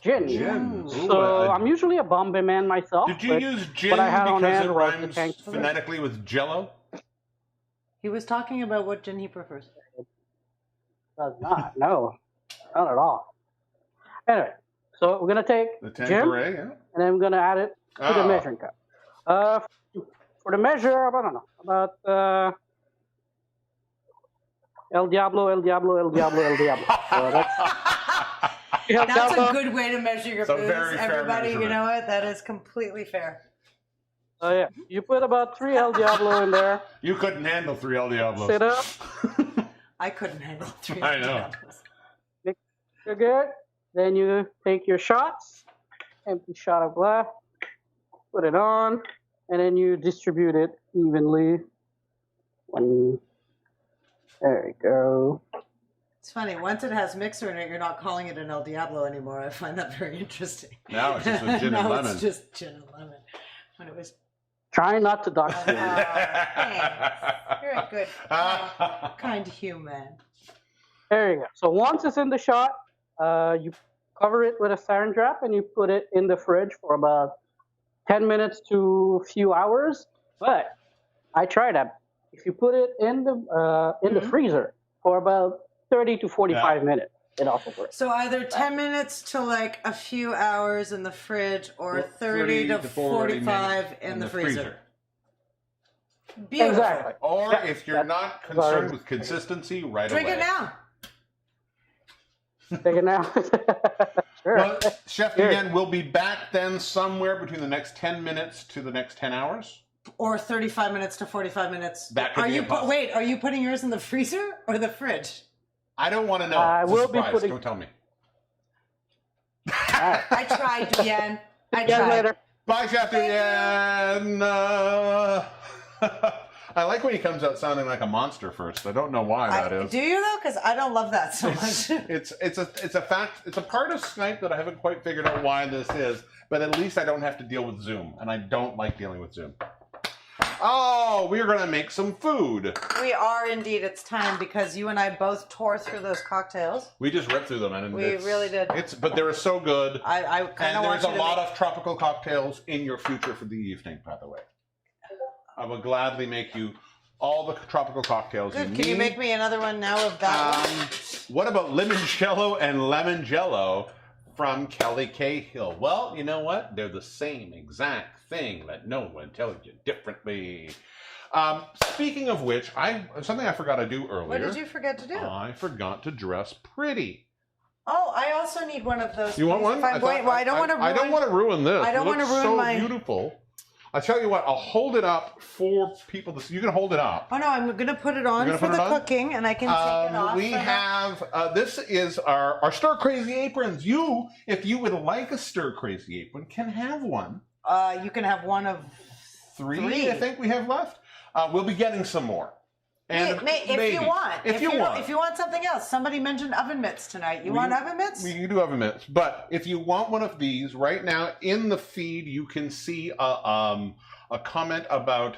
gin. Gin. So I'm usually a Bombay man myself. Did you use gin what I had on because hand it was the rhymes tank. phonetically with Jello? He was talking about what gin he prefers. Does not. No, not at all. Anyway, so we're gonna take The gin, Tanqueray, yeah. and then we're gonna add it to the measuring cup. For the measure, I don't know, about El Diablo, El Diablo, El Diablo, El Diablo. So that's a good way to measure your booze. Very fair Everybody, you measurement. know what? That is completely fair. So yeah, you put about 3 El Diablo in there. You couldn't handle 3 El Diablos. Sit up. I couldn't handle 3 I know. Diablos. You're good. Then you take your shots, empty shot of glass, put it on, and then you distribute it evenly. There you go. It's funny. Once it has mixer in it, you're not calling it an El Diablo anymore. I find that very interesting. Now it's just with gin and now lemon. it's just gin and lemon. When it was, Try not to dox me. thanks. You're a good, kind human. There you go. So once it's in the shot, you cover it with a saran wrap and you put it in the fridge for about 10 minutes to a few hours. But I tried that. If you put it in the freezer for about 30 to 45 minutes, it also works. So either 10 minutes to like a few hours in the fridge, or 30 to 45 in the freezer. Beautiful. Exactly. Or if you're not concerned with consistency, right Drink away. it now. Take it now. Sure. Well, Chef Duy-An will be back then somewhere between the next 10 minutes to the next 10 hours. Or 35 minutes to 45 minutes. That could be a possible. Wait, are you putting yours in the freezer or the fridge? I don't want to know. I It's a will be surprise. putting- Don't tell me. I tried, Duy-An. I See you guys tried. later. Bye, Chef Duy-An. I like when he comes out sounding like a monster first. I don't know why that is. Do you though? Because I don't love that so much. It's a fact. It's a part of Skype that I haven't quite figured out why this is. But at least I don't have to deal with Zoom, and I don't like dealing with Zoom. Oh, we're gonna make some food. We are indeed. It's time, because you and I both tore through those cocktails. We just ripped through them, and We really did. But they were so good. I kind of And want there's you a to lot of tropical cocktails in your future for the evening, by the way. I will gladly make you all the tropical cocktails you Good. need. Can you make me another one now of that one? What about limoncello and lemon jello from Kelly Cahill? Well, you know what? They're the same exact thing. Let no one tell you differently. Speaking of which, something I forgot to do earlier. What did you forget to do? I forgot to dress pretty. Oh, I also need one of those. You want please. one? If I'm going, well, I don't want to ruin. I don't want to ruin this. I don't It wanna looks ruin so my- beautiful. I tell you what, I'll hold it up for people to see. You can hold it up. Oh no, I'm going to put it on You're for gonna the put it on? cooking, and I can take it off. We have, this is our Stir Crazy aprons. You, if you would like a Stir Crazy apron, can have one. You can have one of Three, I think we have left. We'll be getting some more. And if you want. If you want. If you want something else. Somebody mentioned oven mitts tonight. You want oven mitts? We do oven mitts. But if you want one of these, right now in the feed, you can see a comment about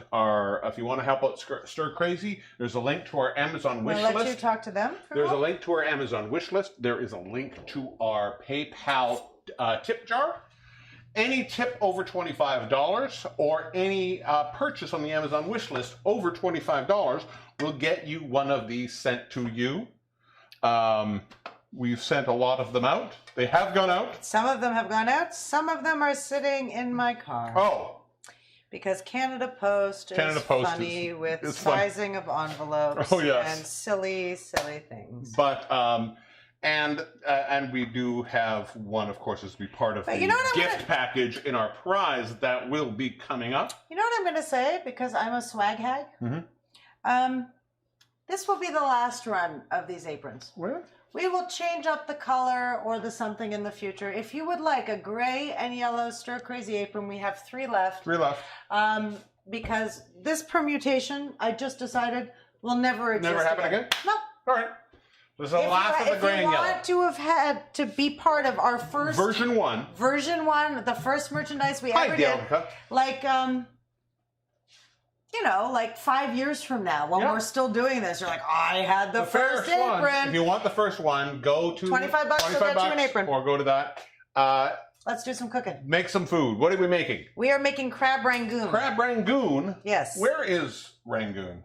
if you want to help out Stir Crazy, there's a link to our Amazon wish I'll list. let you talk to them. There's a link to our Amazon wish list. There is a link to our PayPal tip jar. Any tip over $25 or any purchase on the Amazon wish list over $25 will get you one of these sent to you. We've sent a lot of them out. They have gone out. Some of them have gone out. Some of them are sitting in my car. Oh, Because Canada Post is funny with sizing of envelopes and silly things. But and we do have one, of course, as to be part of the gift package in our prize that will be coming up. You know what I'm going to say? Because I'm a swag hag. This will be the last run of these aprons. What? We will change up the color or the something in the future. If you would like a gray and yellow stir crazy apron, we have 3 left. 3 left. Because this permutation, I just decided, will never exist. Never happen again? No. All right. This is the last of the gray and yellow. If you want to have had to be part of our first version 1, the first merchandise we ever did, like you know, like 5 years from now, when we're still doing this, you're like, I had the first apron. One. If you want the first one, go to $25 will get you an apron. Or go to that. Let's do some cooking. Make some food. What are we making? We are making crab Rangoon. Crab Rangoon? Yes. Where is Rangoon?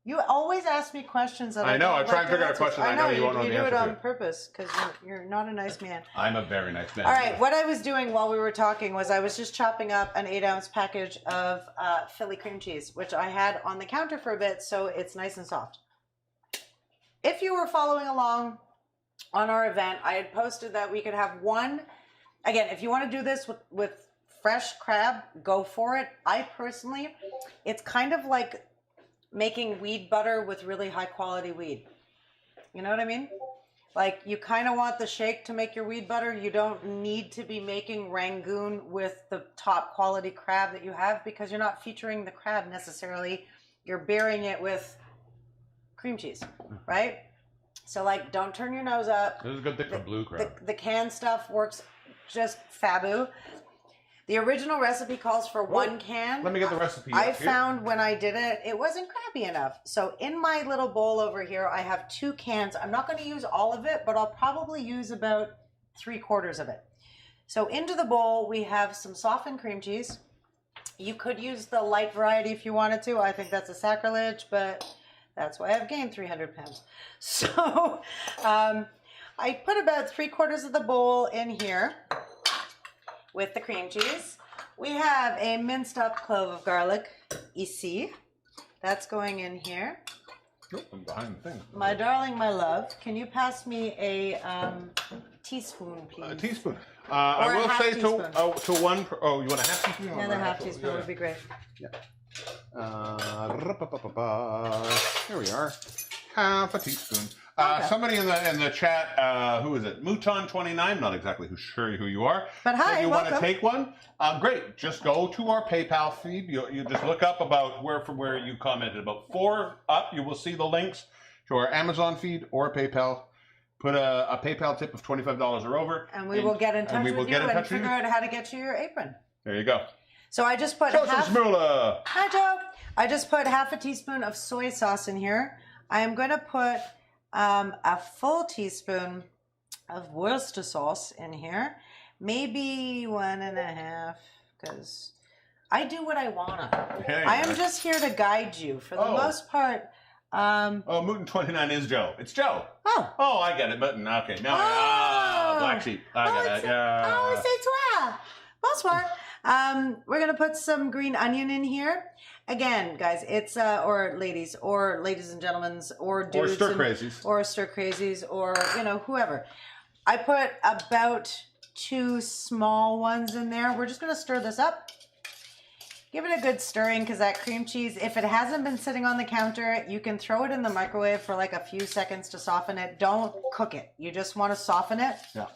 You always ask me questions that I know. I try and figure out a question I know you won't know the answer to. You do it on purpose because you're not a nice man. I'm a very nice man. All right. What I was doing while we were talking was I was just chopping up an 8-ounce package of Philly cream cheese, which I had on the counter for a bit, so it's nice and soft. If you were following along on our event, I had posted that we could have one. Again, if you want to do this with fresh crab, go for it. I personally, it's kind of like making weed butter with really high quality weed. You know what I mean? Like, you kind of want the shake to make your weed butter. You don't need to be making Rangoon with the top quality crab that you have because you're not featuring the crab necessarily. You're burying it with cream cheese, right? So, like, don't turn your nose up. This is a good thing for blue crab. The canned stuff works just fabu. The original recipe calls for 1 can. Let me get the recipe. I found when I did it, it wasn't crabby enough. So in my little bowl over here, I have 2 cans. I'm not going to use all of it, but I'll probably use about 3/4 of it. So into the bowl, we have some softened cream cheese. You could use the light variety if you wanted to. I think that's a sacrilege, but that's why I've gained 300 pounds. So I put about 3/4 of the bowl in here. With the cream cheese. We have a minced up clove of garlic, ici. That's going in here. Oh, I'm behind the thing. My darling, my love, can you pass me a teaspoon, please? A teaspoon. I will say to one. Oh, you want a half teaspoon? Another half teaspoon would be great. Yeah. Here we are. Half a teaspoon. Somebody in the chat, who is it? Mouton29, not exactly sure who you are. But hi, if you welcome. want to take one, great. Just go to our PayPal feed. You just look up about from where you commented. About 4 up, you will see the links to our Amazon feed or PayPal. Put a PayPal tip of $25 or over. And we will get in touch with you and figure out how to get you your apron. There you go. So I just put Show some smoola. Hi, Joe. I just put half a teaspoon of soy sauce in here. I am going to put a full teaspoon of Worcester sauce in here, maybe 1.5, because I do what I wanna. I am just here to guide you for the most part. Mouton29 is Joe. It's Joe. Oh, I get it. But okay, now black sheep. I get it. Yeah. C'est toi. Bonsoir. We're gonna put some green onion in here. Again, guys, it's or ladies and gentlemen, or dudes, or stir crazies, or you know, whoever. I put about 2 small ones in there. We're just gonna stir this up. Give it a good stirring because that cream cheese, if it hasn't been sitting on the counter, you can throw it in the microwave for like a few seconds to soften it. Don't cook it. You just want to soften it. Yeah.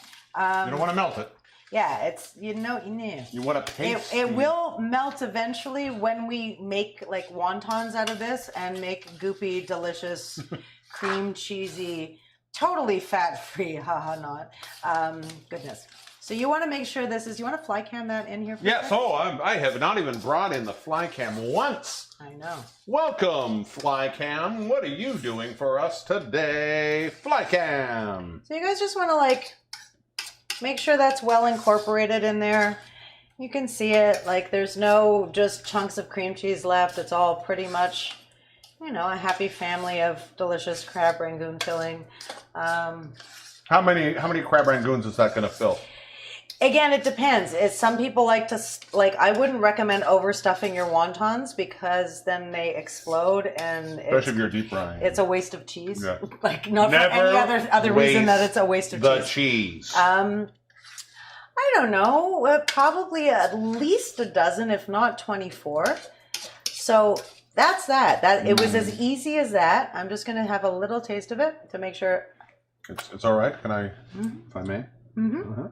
You don't want to melt it. Yeah, it's you want to paste. It will melt eventually when we make like wontons out of this and make goopy, delicious, cream cheesy, totally fat-free. Haha, not. Goodness. So you want to make sure this is. You want to fly cam that in here? Yes. I have not even brought in the fly cam once. I know. Welcome, fly cam. What are you doing for us today, fly cam? So you guys just want to like. Make sure that's well incorporated in there. You can see it, like there's no just chunks of cream cheese left. It's all pretty much, you know, a happy family of delicious crab Rangoon filling. How many crab Rangoons is that going to fill? Again, it depends. Some people like to, I wouldn't recommend overstuffing your wontons because then they explode and Especially if you're deep frying. it's a waste of cheese. Yeah. Like, not Never for any other reason that it's a waste of the cheese. cheese. I don't know. Probably at least a dozen, if not 24. So that's that. It was as easy as that. I'm just going to have a little taste of it to make sure. It's all right. Can I, if I may? Mm-hmm.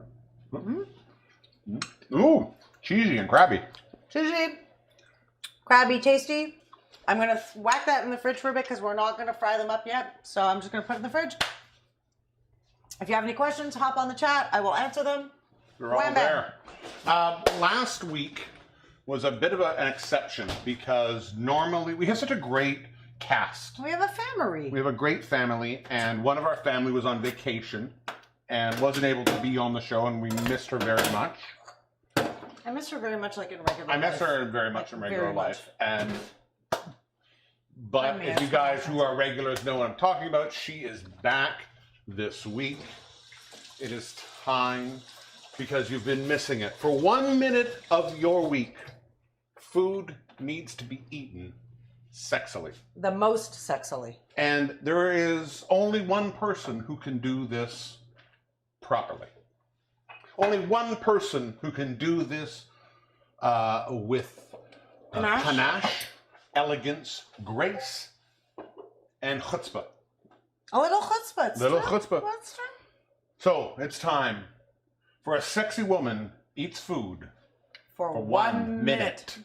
Ooh, cheesy and crabby. Cheesy, crabby, tasty. I'm going to whack that in the fridge for a bit because we're not going to fry them up yet. So I'm just going to put it in the fridge. If you have any questions, hop on the chat. I will answer them. We're all there. Last week was a bit of an exception because normally we have such a great cast. We have a family. We have a great family, and one of our family was on vacation and wasn't able to be on the show, and we missed her very much. I miss her very much like in regular life. I miss her very much in regular life. But I if you guys who are regulars know what I'm talking about, she is back this week. It is time because you've been missing it. For 1 minute of your week, food needs to be eaten sexily. The most sexily. And there is only one person who can do this properly. Only one person who can do this with panache, elegance, grace, and chutzpah. A little chutzpah. Little chutzpah. That's true. So it's time for a sexy woman eats food For for 1 minute.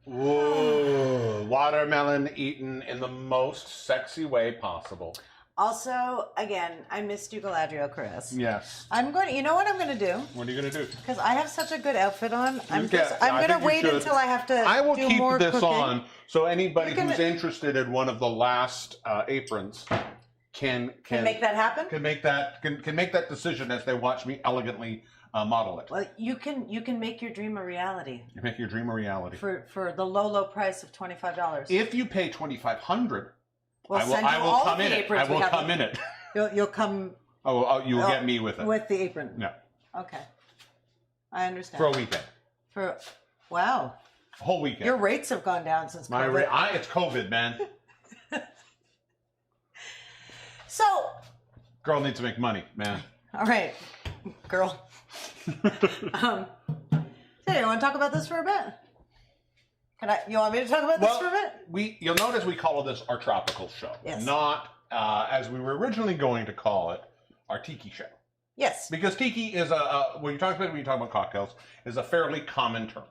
Ooh, watermelon eaten in the most sexy way possible. Also, again, I missed you, Galadriel, Chris. Yes. You know what I'm going to do? What are you going to do? Because I have such a good outfit on. I'm I going to think you wait should. until I have to I will do keep more this cooking. on so anybody You can- who's interested in one of the last aprons can make that happen? Can make that decision as they watch me elegantly model it. Well, you can make your dream a reality. You make your dream a reality. For the low price of $25. If you pay $2,500, We'll I send you will all come the in it. aprons I we will have. come in it. You'll come Oh, you will get me with it. with the apron. Yeah. Okay. I understand. For a weekend. Wow. A whole weekend. Your rates have gone down since COVID. It's COVID, man. So, Girl needs to make money, man. all right, girl. So you want to talk about this for a bit? You want me to talk about this for a bit? You'll notice we call this our tropical show. Yes. Not, as we were originally going to call it, our tiki show. Yes. Because tiki is when you talk about cocktails, is a fairly common term.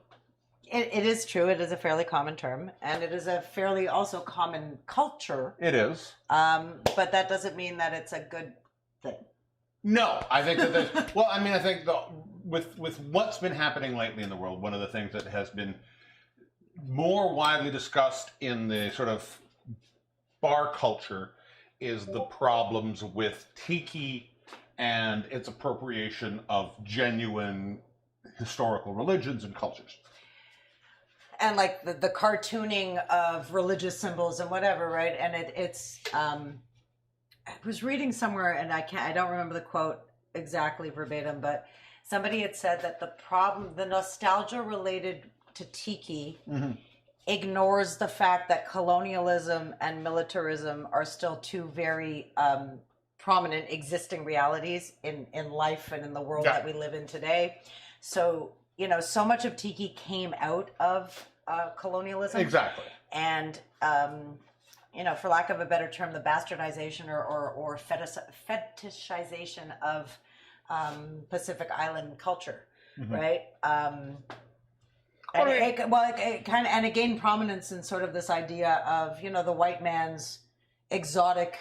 It is true. It is a fairly common term, and it is a fairly also common culture. It is. But that doesn't mean that it's a good thing. No, I think that there's, I think with what's been happening lately in the world, one of the things that has been more widely discussed in the sort of bar culture is the problems with tiki and its appropriation of genuine historical religions and cultures. And like the cartooning of religious symbols and whatever, right? And it's I was reading somewhere, and I don't remember the quote. exactly verbatim, but somebody had said that the nostalgia related to tiki ignores the fact that colonialism and militarism are still two very prominent existing realities in life and in the world that we live in today. So, you know, so much of tiki came out of colonialism. Exactly. And, you know, for lack of a better term, the bastardization or fetishization of Pacific Island culture, right? It kind of, and it gained prominence in sort of this idea of, you know, the white man's exotic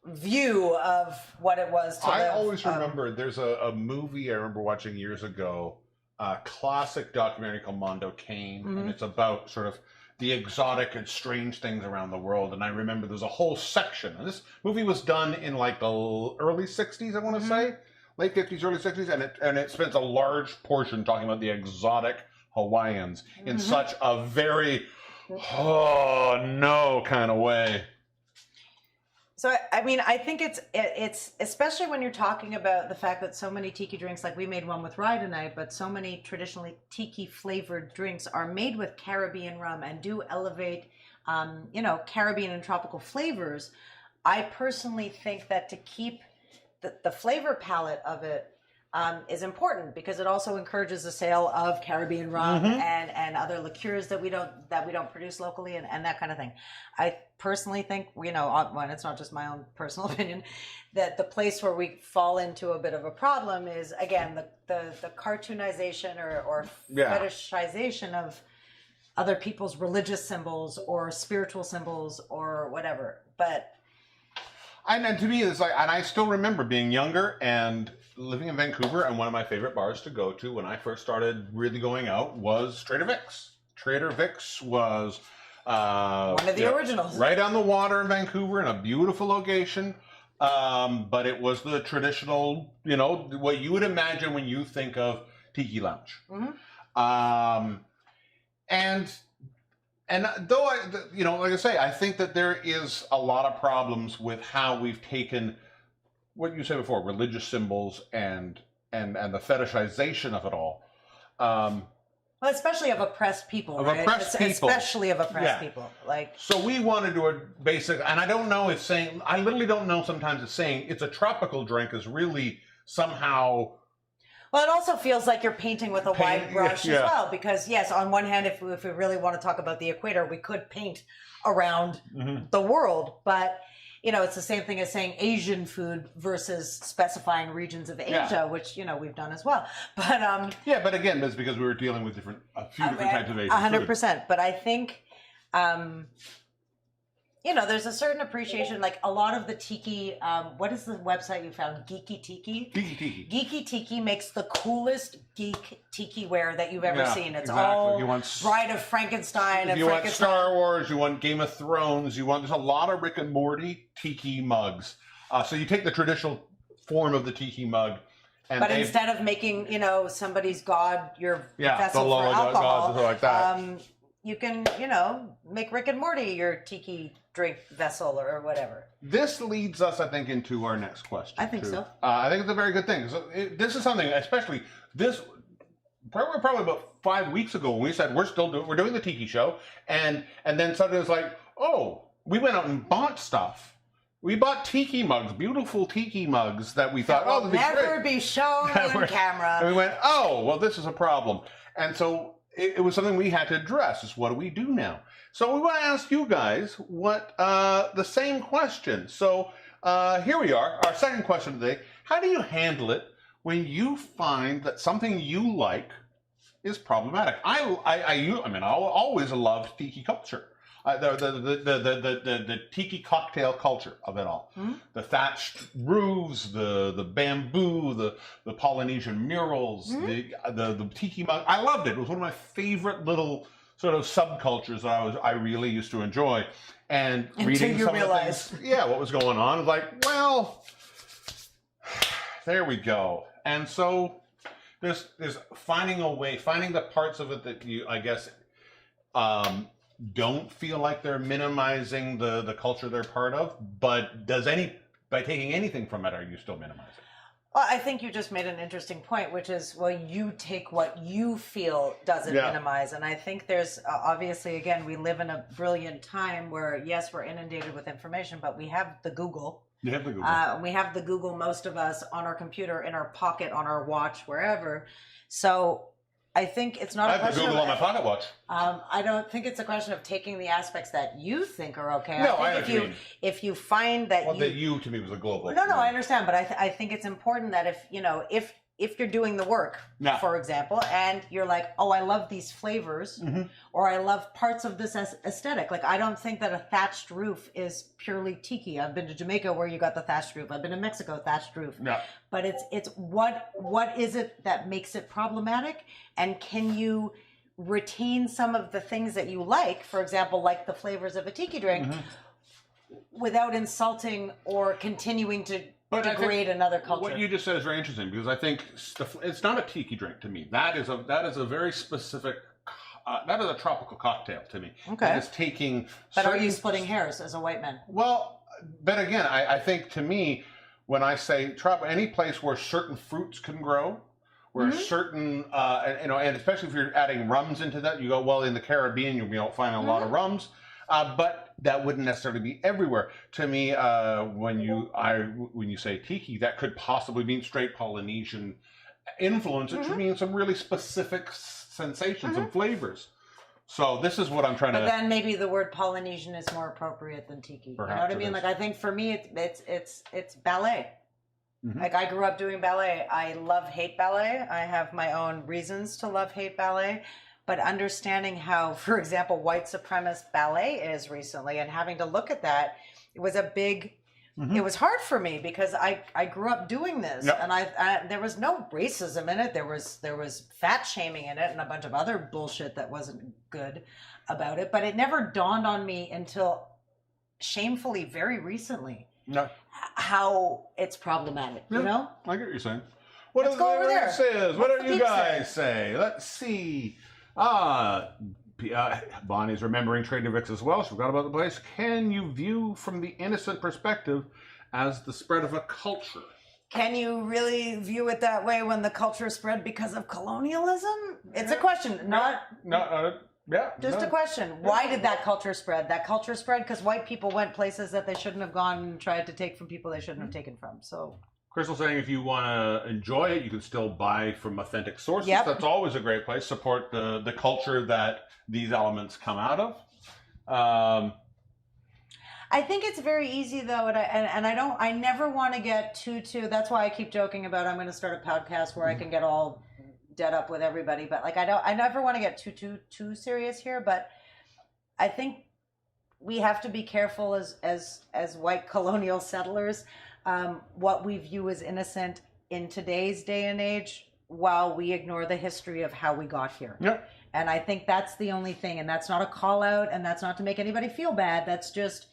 view of what it was to live. I always remember there's a movie I remember watching years ago, a classic documentary called Mondo Cane, and it's about sort of the exotic and strange things around the world. And I remember there's a whole section, and this movie was done in like the early 60s, I want to say, late 50s, early 60s, and it spends a large portion talking about the exotic Hawaiians in such a very, oh no kind of way. So, I mean, I think it's especially when you're talking about the fact that so many tiki drinks, like we made one with rye tonight, but so many traditionally tiki flavored drinks are made with Caribbean rum and do elevate, you know, Caribbean and tropical flavors. I personally think that to keep the flavor palette of it is important, because it also encourages the sale of Caribbean rum and other liqueurs that we don't produce locally and that kind of thing. I personally think, you know, when it's not just my own personal opinion, that the place where we fall into a bit of a problem is, again, the cartoonization or fetishization of other people's religious symbols or spiritual symbols or whatever. But and to me, it's like, and I still remember being younger and living in Vancouver, and one of my favorite bars to go to when I first started really going out was Trader Vic's. Trader Vic's was one of the originals, right on the water in Vancouver in a beautiful location. But it was the traditional, you know, what you would imagine when you think of tiki lounge. And though you know, like I say, I think that there is a lot of problems with how we've taken what you said before, religious symbols and the fetishization of it all. Well, especially of oppressed people, right? Especially of oppressed people. Like, so we want to do a basic, and I don't know if saying, I literally don't know sometimes if saying it's a tropical drink is really somehow. Well, it also feels like you're painting with a wide brush as well, because yes, on one hand, if we really want to talk about the equator, we could paint around the world, but you know, it's the same thing as saying Asian food versus specifying regions of Asia, which, you know, we've done as well. But yeah, but again, that's because we were dealing with a few different types of Asian 100%. But I think, you know, there's a certain appreciation, like a lot of the tiki, what is the website you found? Geeky Tiki? Geeky Tiki. Geeky Tiki makes the coolest geek tiki wear that you've ever seen. It's exactly. all Bride of Frankenstein. You want Star Wars, you want Game of Thrones, there's a lot of Rick and Morty tiki mugs. So you take the traditional form of the tiki mug. But instead of making, you know, somebody's god your vessel for alcohol, like that. You can, you know, make Rick and Morty your tiki drink vessel or whatever. This leads us, I think, into our next question. I think so. I think it's a very good thing. So this is something, especially this, probably about 5 weeks ago when we said we're doing the tiki show, and then suddenly it's like, oh, we went out and bought stuff. We bought tiki mugs, beautiful tiki mugs that we thought, will never be shown on camera. And we went, oh, well, this is a problem. And so it was something we had to address, is what do we do now? So we want to ask you guys what the same question. So here we are, our second question today. How do you handle it when you find that something you like is problematic? I always loved tiki culture. The tiki cocktail culture of it all. The thatched roofs, the bamboo, the Polynesian murals, the tiki mug. I loved it. It was one of my favorite little sort of subcultures that I really used to enjoy. And reading some of the things, what was going on, I was like, well, there we go. And so there's finding a way, finding the parts of it that you, I guess, don't feel like they're minimizing the culture they're part of, but by taking anything from it, are you still minimizing? Well, I think you just made an interesting point, which is, well, you take what you feel doesn't minimize. And I think there's obviously, again, we live in a brilliant time where, yes, we're inundated with information, but we have the Google. You have the Google. We have the Google, most of us, on our computer, in our pocket, on our watch, wherever. So I think it's not I a have the question Google of, on my pocket watch. I don't think it's a question of taking the aspects that you think are okay. No, I think if you find that well, that you to me was a global. No, I understand, but I think it's important that if you're doing the work, for example, and you're like, oh, I love these flavors, or I love parts of this aesthetic. Like, I don't think that a thatched roof is purely tiki. I've been to Jamaica where you got the thatched roof. I've been to Mexico, thatched roof. Yeah. But it's what is it that makes it problematic, and can you retain some of the things that you like, for example, like the flavors of a tiki drink, without insulting or continuing to degrade another culture. What you just said is very interesting, because I think it's not a tiki drink to me. That is a very specific. That is a tropical cocktail to me. Okay. That is taking. But are you splitting hairs as a white man? Well, but again, I think to me, when I say any place where certain fruits can grow, where certain, and especially if you're adding rums into that, you go, well, in the Caribbean, you'll find a lot of rums. But that wouldn't necessarily be everywhere. To me, when you say tiki, that could possibly mean straight Polynesian influence. It should mean some really specific sensations and flavors. So this is what I'm trying to. But then maybe the word Polynesian is more appropriate than tiki. Perhaps you know what I mean? Like, I think for me, it's ballet. Like, I grew up doing ballet. I hate ballet. I have my own reasons to hate ballet. But understanding how, for example, white supremacist ballet is recently, and having to look at that, it was a big, it was hard for me, because I grew up doing this, and I there was no racism in it. There was fat shaming in it and a bunch of other bullshit that wasn't good about it. But it never dawned on me until shamefully very recently how it's problematic. You know? I get what you're saying. What Let's go over there. Says? What do you guys say? Let's see. Bonnie's remembering Trader Vic's as well. She forgot about the place. Can you view from the innocent perspective as the spread of a culture? Can you really view it that way when the culture spread because of colonialism? It's a question, not... Just a question. Why did that culture spread? That culture spread because white people went places that they shouldn't have gone and tried to take from people they shouldn't have taken from. So... Crystal saying if you want to enjoy it, you can still buy from authentic sources. That's always a great place. Support the culture that these elements come out of. I think it's very easy though, and I never want to get too. That's why I keep joking about I'm going to start a podcast where I can get all dead up with everybody. But like I never want to get too serious here. But I think we have to be careful as white colonial settlers. What we view as innocent in today's day and age, while we ignore the history of how we got here. Yep. And I think that's the only thing, and that's not a call out, and that's not to make anybody feel bad. That's just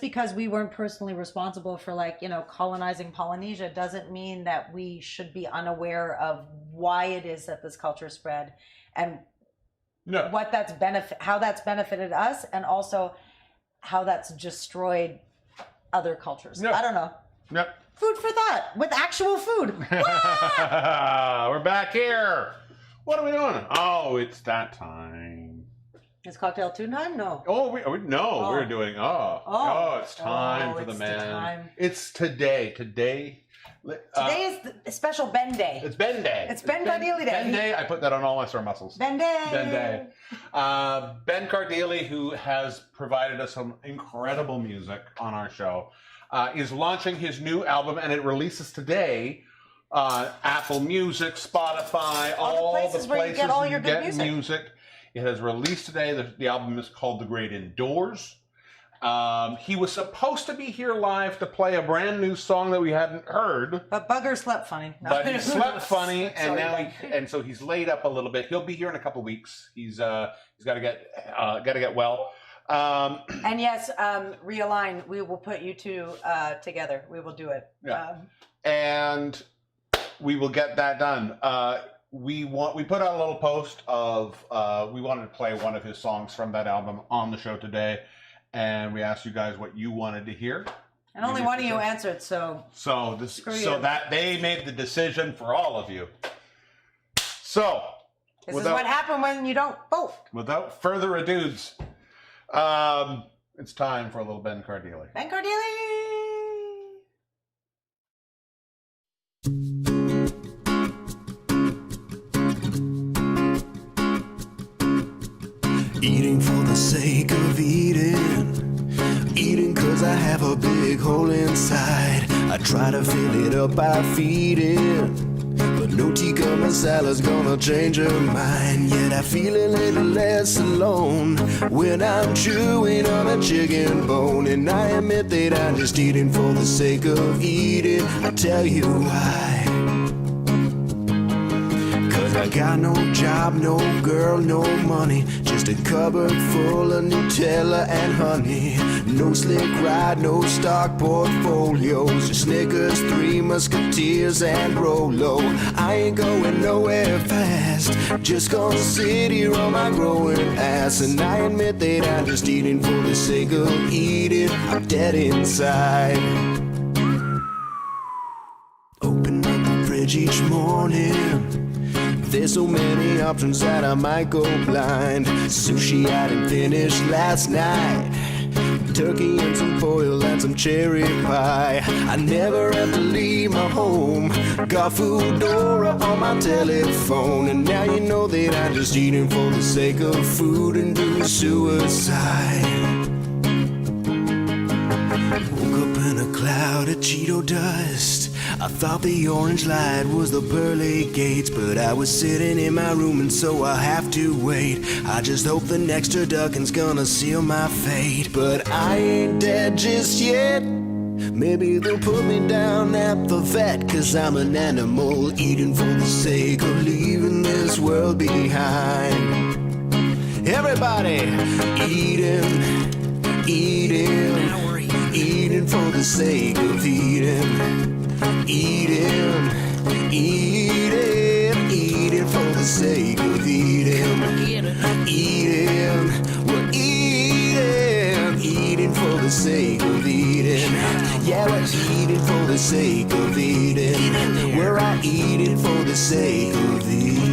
because we weren't personally responsible for colonizing Polynesia doesn't mean that we should be unaware of why it is that this culture spread and what how that's benefited us, and also how that's destroyed other cultures. I don't know. Yep. Food for thought with actual food. We're back here. What are we doing? Oh, it's that time. It's cocktail tune time? No. Oh, we're doing. It's time for the man. It's today. Today is the special Ben Day. It's Ben Day. It's Ben Cardilli Day. Ben Day. I put that on all my sore muscles. Ben Day. Ben Day. Ben Cardilli, who has provided us some incredible music on our show, is launching his new album, and it releases today. Apple Music, Spotify, all the places where you get all your good music. It has released today. The album is called The Great Indoors. He was supposed to be here live to play a brand new song that we hadn't heard. But Bugger slept funny. No. But he slept funny, and so he's laid up a little bit. He'll be here in a couple weeks. He's got to get well. And yes, realign. We will put you two together. We will do it. Yeah. And we will get that done. We put out a little post of we wanted to play one of his songs from that album on the show today, and we asked you guys what you wanted to hear, And only one of you answered, so that they made the decision for all of you. So this is what happened when you don't vote. Without further ado, it's time for a little Ben Cardilli. Ben Cardilli! Eating for the sake of eating. Eating cause I have a big hole inside. I try to fill it up by feeding. But no tikka masala's gonna change her mind. Yet I feel a little less alone when I'm chewing on a chicken bone. And I admit that I'm just eating for the sake of eating. I tell you why. I got no job, no girl, no money. Just a cupboard full of Nutella and honey. No slick ride, no stock portfolios. Just Snickers, Three Musketeers, and Rolo. I ain't going nowhere fast. Just gonna sit here on my growing ass. And I admit that I'm just eating for the sake of eating. I'm dead inside. Open up the fridge each morning. There's so many options that I might go blind. Sushi I didn't finish last night. Turkey and some foil and some cherry pie. I never have to leave my home. Got Foodora on my telephone. And now you know that I'm just eating for the sake of food and doing suicide. Woke up in a cloud of Cheeto dust. I thought the orange light was the pearly gates, but I was sitting in my room and so I have to wait. I just hope the next turducken's gonna seal my fate. But I ain't dead just yet. Maybe they'll put me down at the vet, cause I'm an animal eating for the sake of leaving this world behind. Everybody eating, eating, eating for the sake of eating. Eating, eating, eating for the sake of eating. Eating, we're eating, eating for the sake of eating. Yeah, we're eating for the sake of eating. We're all eating for the sake of eating.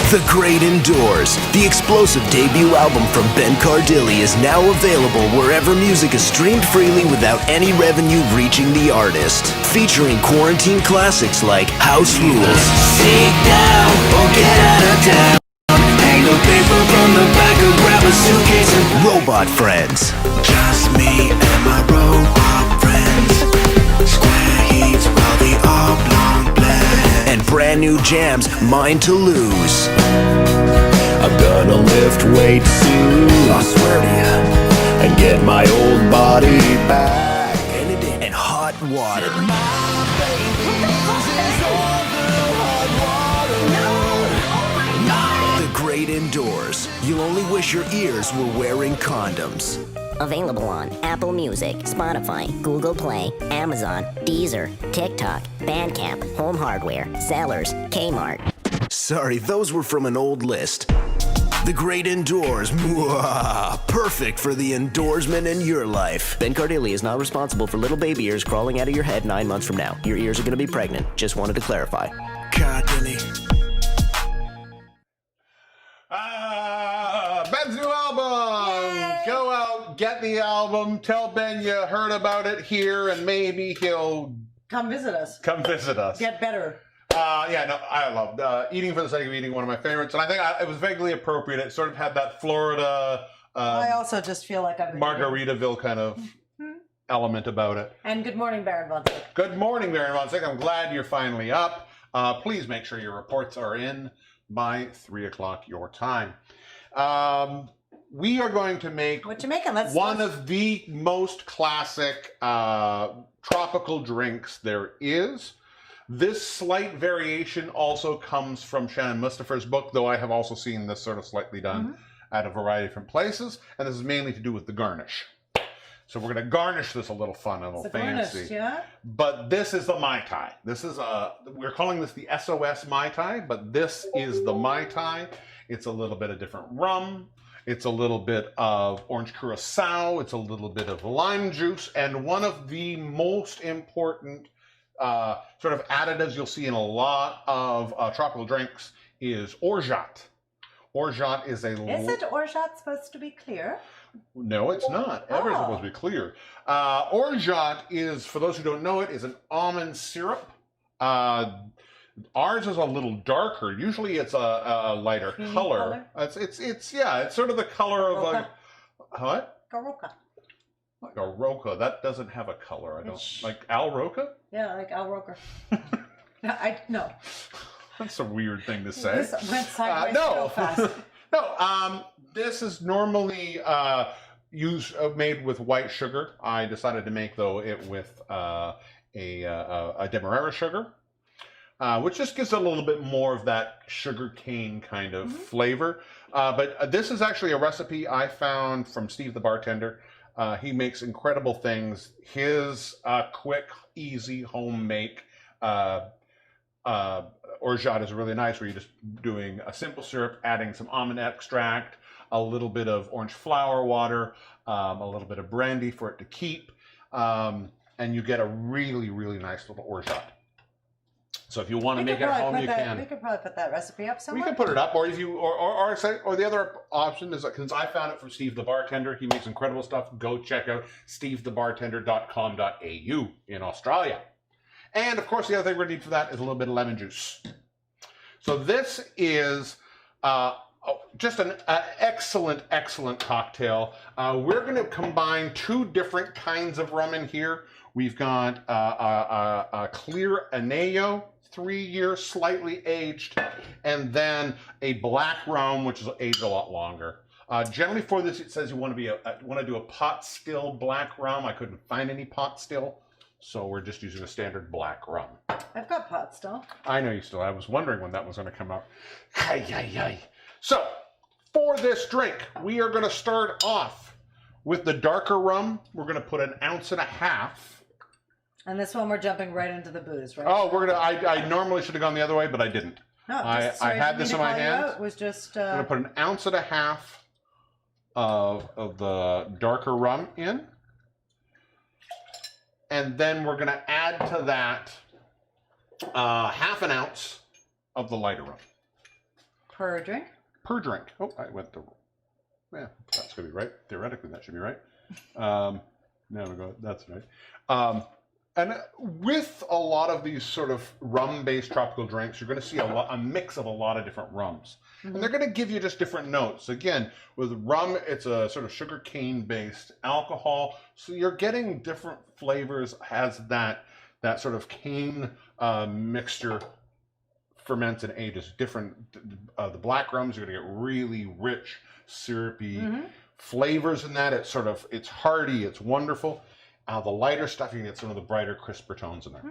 The Great Indoors, the explosive debut album from Ben Cardilli, is now available wherever music is streamed freely without any revenue reaching the artist. Featuring quarantine classics like House Rules, Sit Down or Get Out of Town, Hang the paper from the back or grab a suitcase, and Robot Friends. Just me and my robot friends. Square heaves while the oblong blend. And brand new jams, Mind to Lose. I'm gonna lift weights soon, I swear to you, and get my old body back. And Hot Water. The Great Indoors. You'll only wish your ears were wearing condoms. Available on Apple Music, Spotify, Google Play, Amazon, Deezer, TikTok, Bandcamp, Home Hardware, Zellers, Kmart. Sorry, those were from an old list. The Great Indoors. Mwah, perfect for the indoorsman in your life. Ben Cardilli is not responsible for little baby ears crawling out of your head 9 months from now. Your ears are going to be pregnant. Just wanted to clarify. Cardilli. Ben's new album! Yay! Go out, get the album, tell Ben you heard about it here, and maybe he'll Come visit us. come visit us. Get better. I loved Eating for the Sake of Eating, one of my favorites, and I think it was vaguely appropriate. It sort of had that Florida I also just feel like I've been Margaritaville kind of element about it. And good morning, Baron Von Stick. Good morning, Baron Von Stick. I'm glad you're finally up. Please make sure your reports are in by 3 o'clock your time. We are going to make What you making? one of the most classic tropical drinks there is. This slight variation also comes from Shannon Mustafer's book, though I have also seen this sort of slightly done at a variety of different places, and this is mainly to do with the garnish. So we're going to garnish this a little fun, a little It's fancy. garnished, yeah? But this is the Mai Tai. This is we're calling this the SOS Mai Tai, but this is the Mai Tai. It's a little bit of different rum. It's a little bit of orange curacao. It's a little bit of lime juice. And one of the most important sort of additives you'll see in a lot of tropical drinks is orgeat. Orgeat is a... Isn't orgeat supposed to be clear? No, it's not ever supposed to be clear. Orgeat is, for those who don't know it, is an almond syrup. Ours is a little darker. Usually it's a lighter color. It's sort of the color of a... What? Garoka. Like a roca. That doesn't have a color. I don't... Like Al Roca? Yeah, like Al Roker. No. That's a weird thing to say. This went sideways so fast. No, this is normally made with white sugar. I decided to make it with a demerara sugar, which just gives it a little bit more of that sugar cane kind of flavor. But this is actually a recipe I found from Steve the bartender. He makes incredible things. His quick, easy home make orgeat is really nice, where you're just doing a simple syrup, adding some almond extract, a little bit of orange flower water, a little bit of brandy for it to keep, and you get a really, really nice little orgeat. So if you want to make it at home, you can. We could probably put that recipe up somewhere. We can put it up, or if you, or the other option is, because I found it from Steve the bartender. He makes incredible stuff. Go check out stevethebartender.com.au in Australia. And of course, the other thing we're going to need for that is a little bit of lemon juice. So this is just an excellent, excellent cocktail. We're going to combine two different kinds of rum in here. We've got a clear Anello, 3-year, slightly aged, and then a black rum, which is aged a lot longer. Generally for this, it says you want to do a pot still black rum. I couldn't find any pot still. So we're just using a standard black rum. I've got pot still. I know you still. I was wondering when that was going to come up. So for this drink, we are going to start off with the darker rum. We're going to put 1.5 ounces. And this one we're jumping right into the booze, right? Oh, we're gonna. I normally should have gone the other way, but I didn't. No, I had this in my hands. It was just. I'm going to put 1.5 ounces of the darker rum in. And then we're going to add to that 1/2 ounce of the lighter rum. Per drink? Per drink. Oh, I went the... Yeah, that's going to be right. Theoretically, that should be right. There we go. That's right. And with a lot of these sort of rum-based tropical drinks, you're going to see a mix of a lot of different rums. Mm-hmm. And they're going to give you just different notes. Again, with rum, it's a sort of sugar cane-based alcohol. So you're getting different flavors as that sort of cane mixture ferments and ages. Different, the black rums, you're going to get really rich, syrupy flavors in that. It's hearty, it's wonderful. The lighter stuff, you can get some of the brighter, crisper tones in there.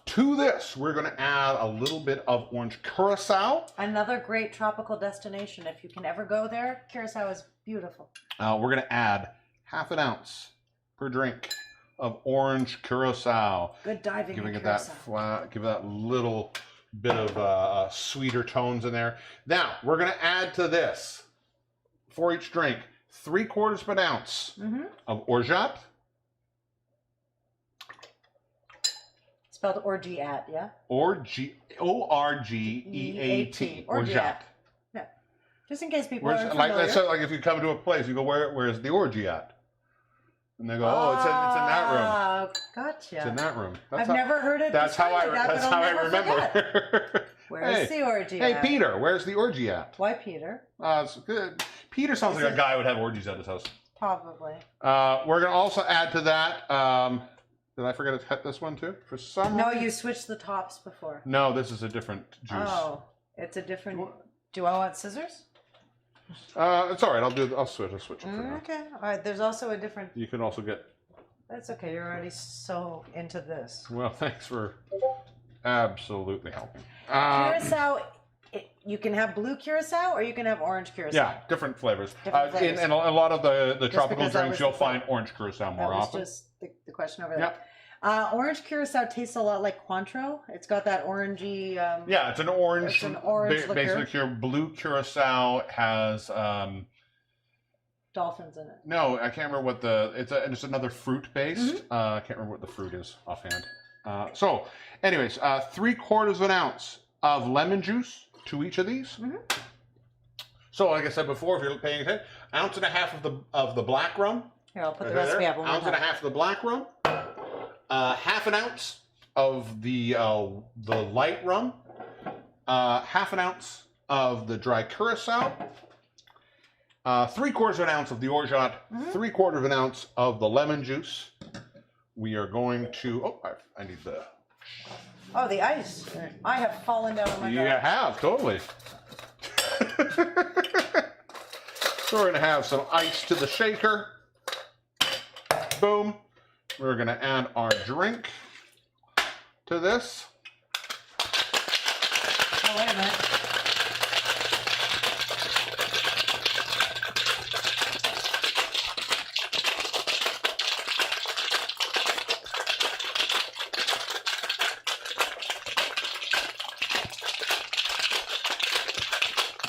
To this, we're going to add a little bit of orange curacao. Another great tropical destination. If you can ever go there, Curacao is beautiful. We're going to add 1/2 ounce per drink of orange curacao. Good diving Giving in it Curacao. give that little bit of sweeter tones in there. Now, we're going to add to this, for each drink, 3/4 ounce of orgeat. Spelled orgeat, yeah? O-R-G-E-A-T. Orgeat. Yeah. Just in case people are familiar. Like if you come to a place, you go, where's the orgy at? And they go, oh, it's in that room. Gotcha. It's in that room. I've never heard it. That's how I Remember. remember. Where's the orgy Hey, at? Peter, where's the orgy at? Why Peter? It's good. Peter sounds like a guy who would have orgies at his house. Probably. We're going to also add to that... did I forget to cut this one too? For some No, reason? you switched the tops before. No, this is a different juice. Oh, it's a different... Do I want scissors? It's all right. I'll switch it for now. Okay. All right. There's also a different... You can also get... That's okay. You're already so into this. Well, thanks for absolutely helping. Curacao, you can have blue curacao or you can have orange curacao. Yeah, different flavors. Different flavors. In a lot of the tropical because that drinks, was you'll the find orange curacao more That was often. just the question over Yep. there. Orange curacao tastes a lot like Cointreau. It's got that orangey. Yeah, it's an orange. It's an orange liquor. Basically, blue curacao has. Dolphins in it. No, I can't remember what it's another fruit based. I can't remember what the fruit is offhand. So, anyways, 3/4 of an ounce of lemon juice to each of these. So, like I said before, if you're paying attention, 1.5 ounces of the black rum. Here, I'll put the recipe up. 1.5 ounces of the black rum. 1/2 ounce of the light rum. 1/2 ounce of the dry curacao. 3/4 of an ounce of the orgeat. 3/4 of an ounce of the lemon juice. We are going to. Oh, I need the. Oh, the ice. I have fallen down on my You have, totally. So we're going to have some ice to the shaker. Boom. We're going to add our drink to this. Oh, wait a minute.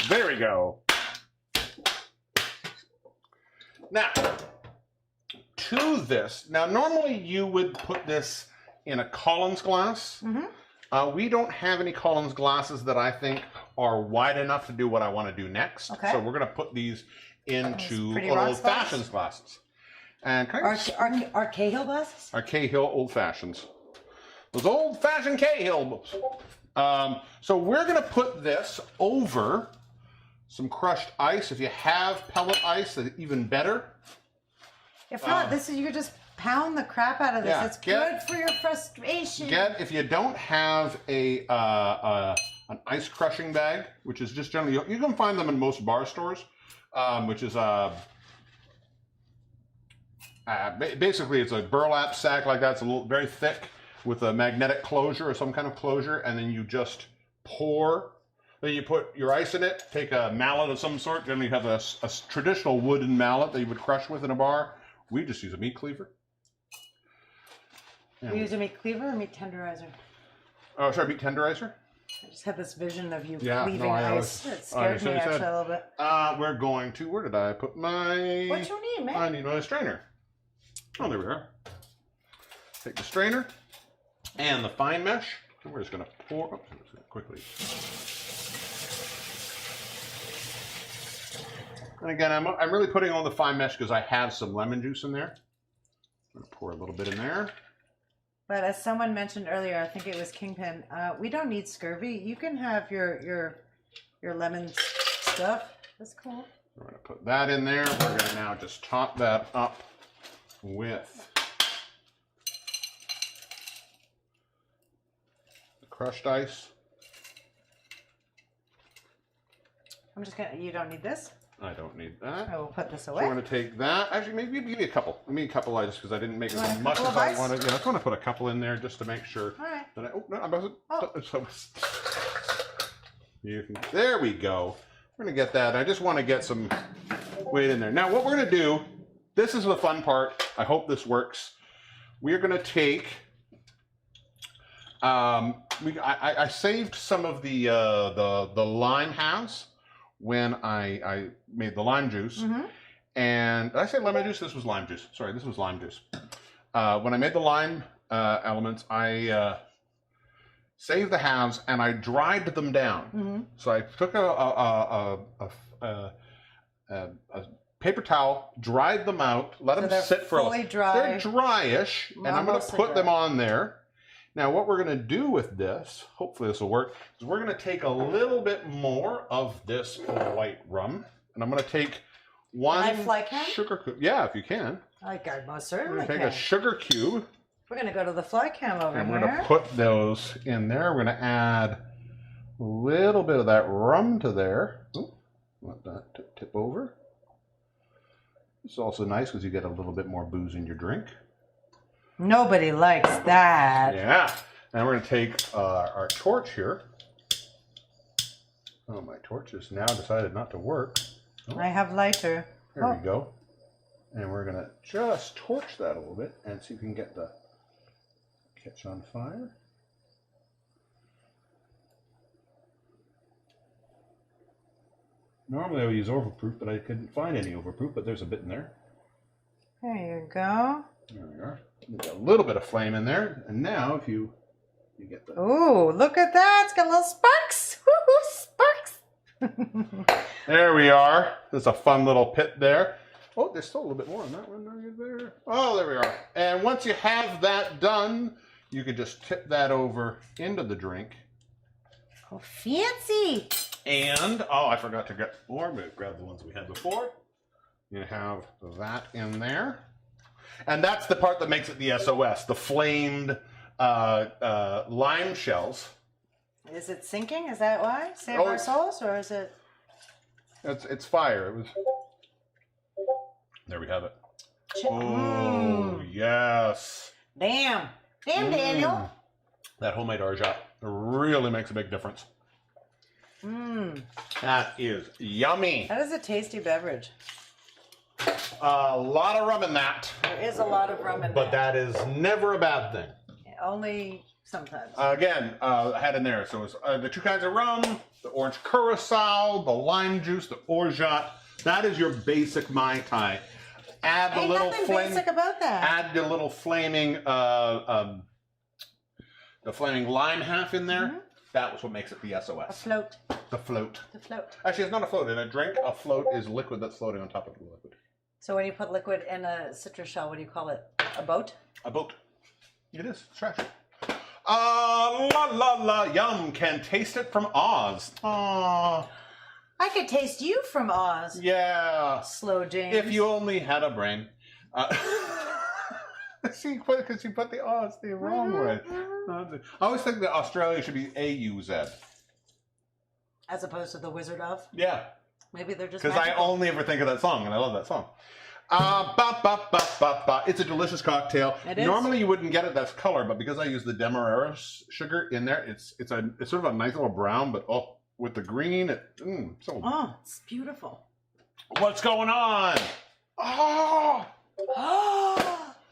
There we go. Now, to this, normally you would put this in a Collins glass. We don't have any Collins glasses that I think are wide enough to do what I want to do next. Okay. So we're going to put these into pretty rock old-fashioned glasses. And Our Cahill glasses? our Cahill old fashions. Those old fashioned Cahill. So we're going to put this over some crushed ice. If you have pellet ice, that's even better. If not, you could just pound the crap out of this. Yeah, It's good for your frustration. If you don't have an ice crushing bag, which is just generally, you can find them in most bar stores, which is basically it's a burlap sack like that. It's very thick with a magnetic closure or some kind of closure, and then you just pour. Then you put your ice in it. Take a mallet of some sort. Generally, you have a traditional wooden mallet that you would crush with in a bar. We just use a meat cleaver. You use a meat cleaver or meat tenderizer? Oh, sorry, meat tenderizer. I just had this vision of you Yeah, cleaving ice. It scared me actually a little bit. We're going to. Where did I put my? What you need, man? I need my strainer. Oh, there we are. Take the strainer and the fine mesh. We're just going to pour. Oops, quickly. And again, I'm really putting on the fine mesh because I have some lemon juice in there. I'm going to pour a little bit in there. But as someone mentioned earlier, I think it was Kingpin, we don't need scurvy. You can have your lemon stuff. That's cool. We're going to put that in there. We're going to now just top that up with the crushed ice. I'm just gonna. You don't need this. I don't need that. I will put this So away. we're going to take that. Actually, maybe give me a couple. Give me a couple items because I didn't make as much as couple of I ice? wanted. Yeah, I just want to put a couple in there just to make sure. All right. That oh, no, I wasn't. Oh. There we go. We're going to get that. I just want to get some weight in there. Now, what we're going to do, this is the fun part. I hope this works. We're going to take, I saved some of the lime halves when I made the lime juice. And did I say lemon juice? This was lime juice. Sorry, this was lime juice. When I made the lime elements, I saved the halves and I dried them down. So I took a paper towel, dried them out, let them sit for a fully dry. They're dryish, and I'm going to put them on there. Now, what we're going to do with this, hopefully this will work, is we're going to take a little bit more of this white rum, and I'm going to take one fly cam? sugar cube. Yeah, if you can. I most We're certainly going to take can. a sugar cube, We're going to go to the fly cam over and here. we're going to put those in there. We're going to add a little bit of that rum to there. Ooh, let that tip over. It's also nice because you get a little bit more booze in your drink. Nobody likes that. Yeah. And we're going to take our torch here. Oh, my torch has now decided not to work. Oh, I have lighter. there we go. And we're going to just torch that a little bit and see if we can get the catch on fire. Normally I would use overproof, but I couldn't find any overproof, but there's a bit in there. There you go. There we are. Got a little bit of flame in there. And now if you get the... Ooh, look at that. It's got little sparks. Woo-hoo, sparks. There we are. There's a fun little pit there. Oh, there's still a little bit more on that one. Are you there? Oh, there we are. And once you have that done, you can just tip that over into the drink. Oh, fancy. And, oh, I forgot to get more. I'm going to grab the ones we had before. You have that in there. And that's the part that makes it the SOS, the flamed lime shells. Is it sinking? Is that why? Save Oh, our souls? Or is it? It's fire. It was. There we have it. Oh, yes. Damn. Damn, Daniel. That homemade orgeat really makes a big difference. That is yummy. That is a tasty beverage. A lot of rum in that. There is a lot of rum in But that is never a bad thing. Only sometimes. Again, I had in there. So it was the two kinds of rum, the orange curacao, the lime juice, the orgeat. That is your basic Mai Tai. Add the Ain't little nothing flame. basic about that. Add the little flaming, the flaming lime half in there. That was what makes it the SOS. A float. The float. The float. Actually, it's not a float. In a drink, a float is liquid that's floating on top of the liquid. So when you put liquid in a citrus shell, what do you call it? A boat? A boat. It is. It's trash. La la la, yum. Can taste it from Oz. Aww. I could taste you from Oz. Yeah. Slow James. If you only had a brain. See, because you put the Oz the wrong way. I always think that Australia should be AUZ. As opposed to the Wizard of? Yeah. Maybe they're just Because I magical. only ever think of that song, and I love that song. Ba, ba, ba, ba, ba. It's a delicious cocktail. It is. Normally you wouldn't get it that's color, but because I use the demerara sugar in there, it's sort of a nice little brown, but with the green, Oh, it's beautiful. What's going on? Oh!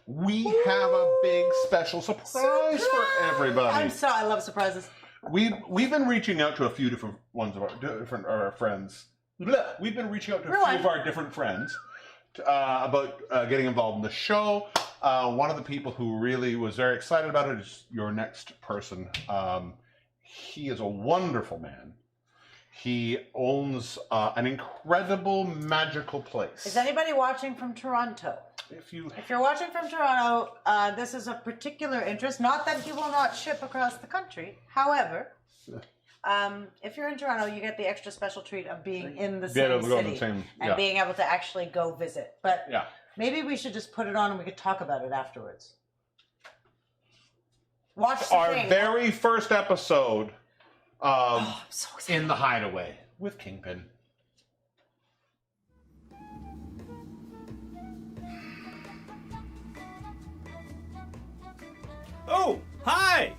We have a big special surprise for everybody. I love surprises. We've been reaching out to a few different ones of our friends. We've been reaching out to a few of our different friends about getting involved in the show. One of the people who really was very excited about it is your next person. He is a wonderful man. He owns an incredible magical place. Is anybody watching from Toronto? If you're watching from Toronto, this is of particular interest. Not that he will not ship across the country. However, if you're in Toronto, you get the extra special treat of being in the same city and being able to actually go visit. But maybe we should just put it on and we could talk about it afterwards. Watch the our thing. very first episode of I'm so excited. In the Hideaway with Kingpin. Oh, hi!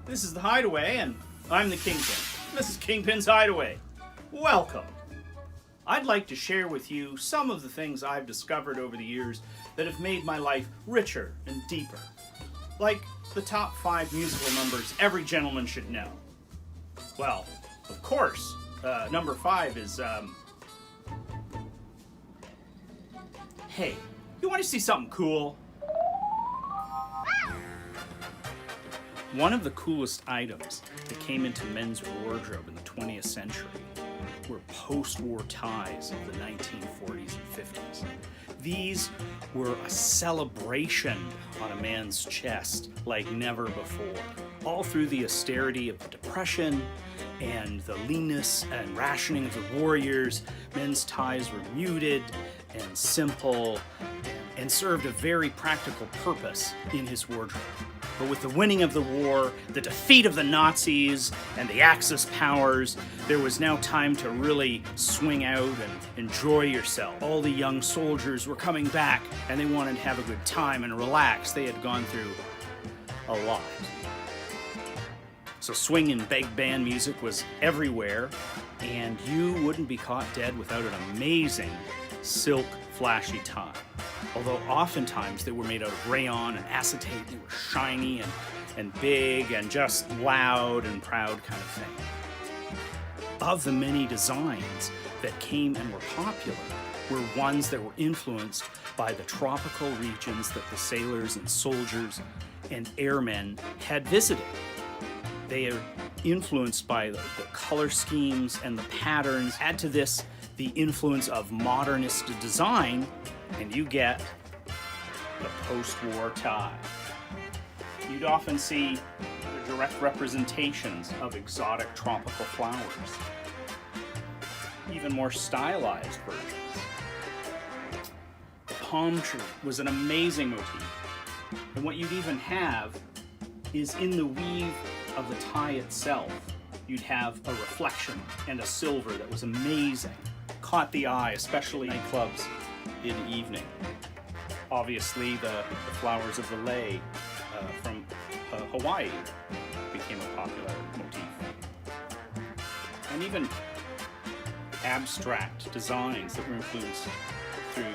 This is the Hideaway, and I'm the Kingpin. This is Kingpin's Hideaway. Welcome. I'd like to share with you some of the things I've discovered over the years that have made my life richer and deeper. Like the top 5 musical numbers every gentleman should know. Well, of course, number 5 is, Hey, you want to see something cool? One of the coolest items that came into men's wardrobe in the 20th century were post-war ties of the 1940s and 50s. These were a celebration on a man's chest like never before. All through the austerity of the Depression and the leanness and rationing of the warriors, men's ties were muted and simple and served a very practical purpose in his wardrobe. But with the winning of the war, the defeat of the Nazis, and the Axis powers, there was now time to really swing out and enjoy yourself. All the young soldiers were coming back, and they wanted to have a good time and relax. They had gone through a lot. So swing and big band music was everywhere, and you wouldn't be caught dead without an amazing silk flashy tie. Although oftentimes they were made out of rayon and acetate, they were shiny and big and just loud and proud kind of thing. Of the many designs that came and were popular were ones that were influenced by the tropical regions that the sailors and soldiers and airmen had visited. They are influenced by the color schemes and the patterns. Add to this the influence of modernist design, and you get the post-war tie. You'd often see the direct representations of exotic tropical flowers, even more stylized versions. The palm tree was an amazing motif, and what you'd even have is in the weave of the tie itself, you'd have a reflection and a silver that was amazing. Caught the eye, especially nightclubs in the evening. Obviously, the flowers of the lei from Hawaii became a popular motif. And even abstract designs that were influenced through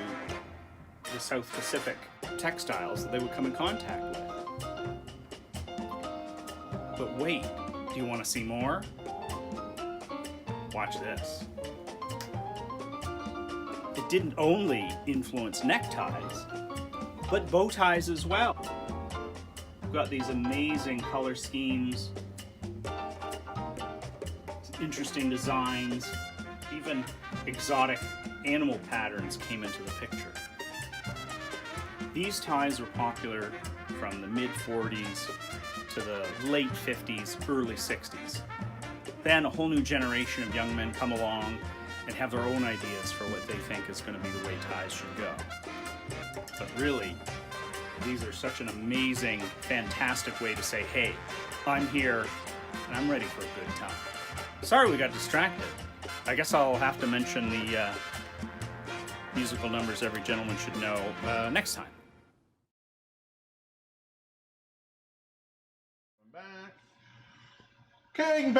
the South Pacific textiles that they would come in contact with. But wait, do you want to see more? Watch this. It didn't only influence neckties, but bow ties as well. We've got these amazing color schemes, interesting designs, even exotic animal patterns came into the picture. These ties were popular from the mid-40s to the late 50s, early 60s. Then a whole new generation of young men come along and have their own ideas for what they think is going to be the way ties should go. But really, these are such an amazing, fantastic way to say, hey, I'm here and I'm ready for a good time. Sorry we got distracted. I guess I'll have to mention the musical numbers every gentleman should know next time. Kingpin!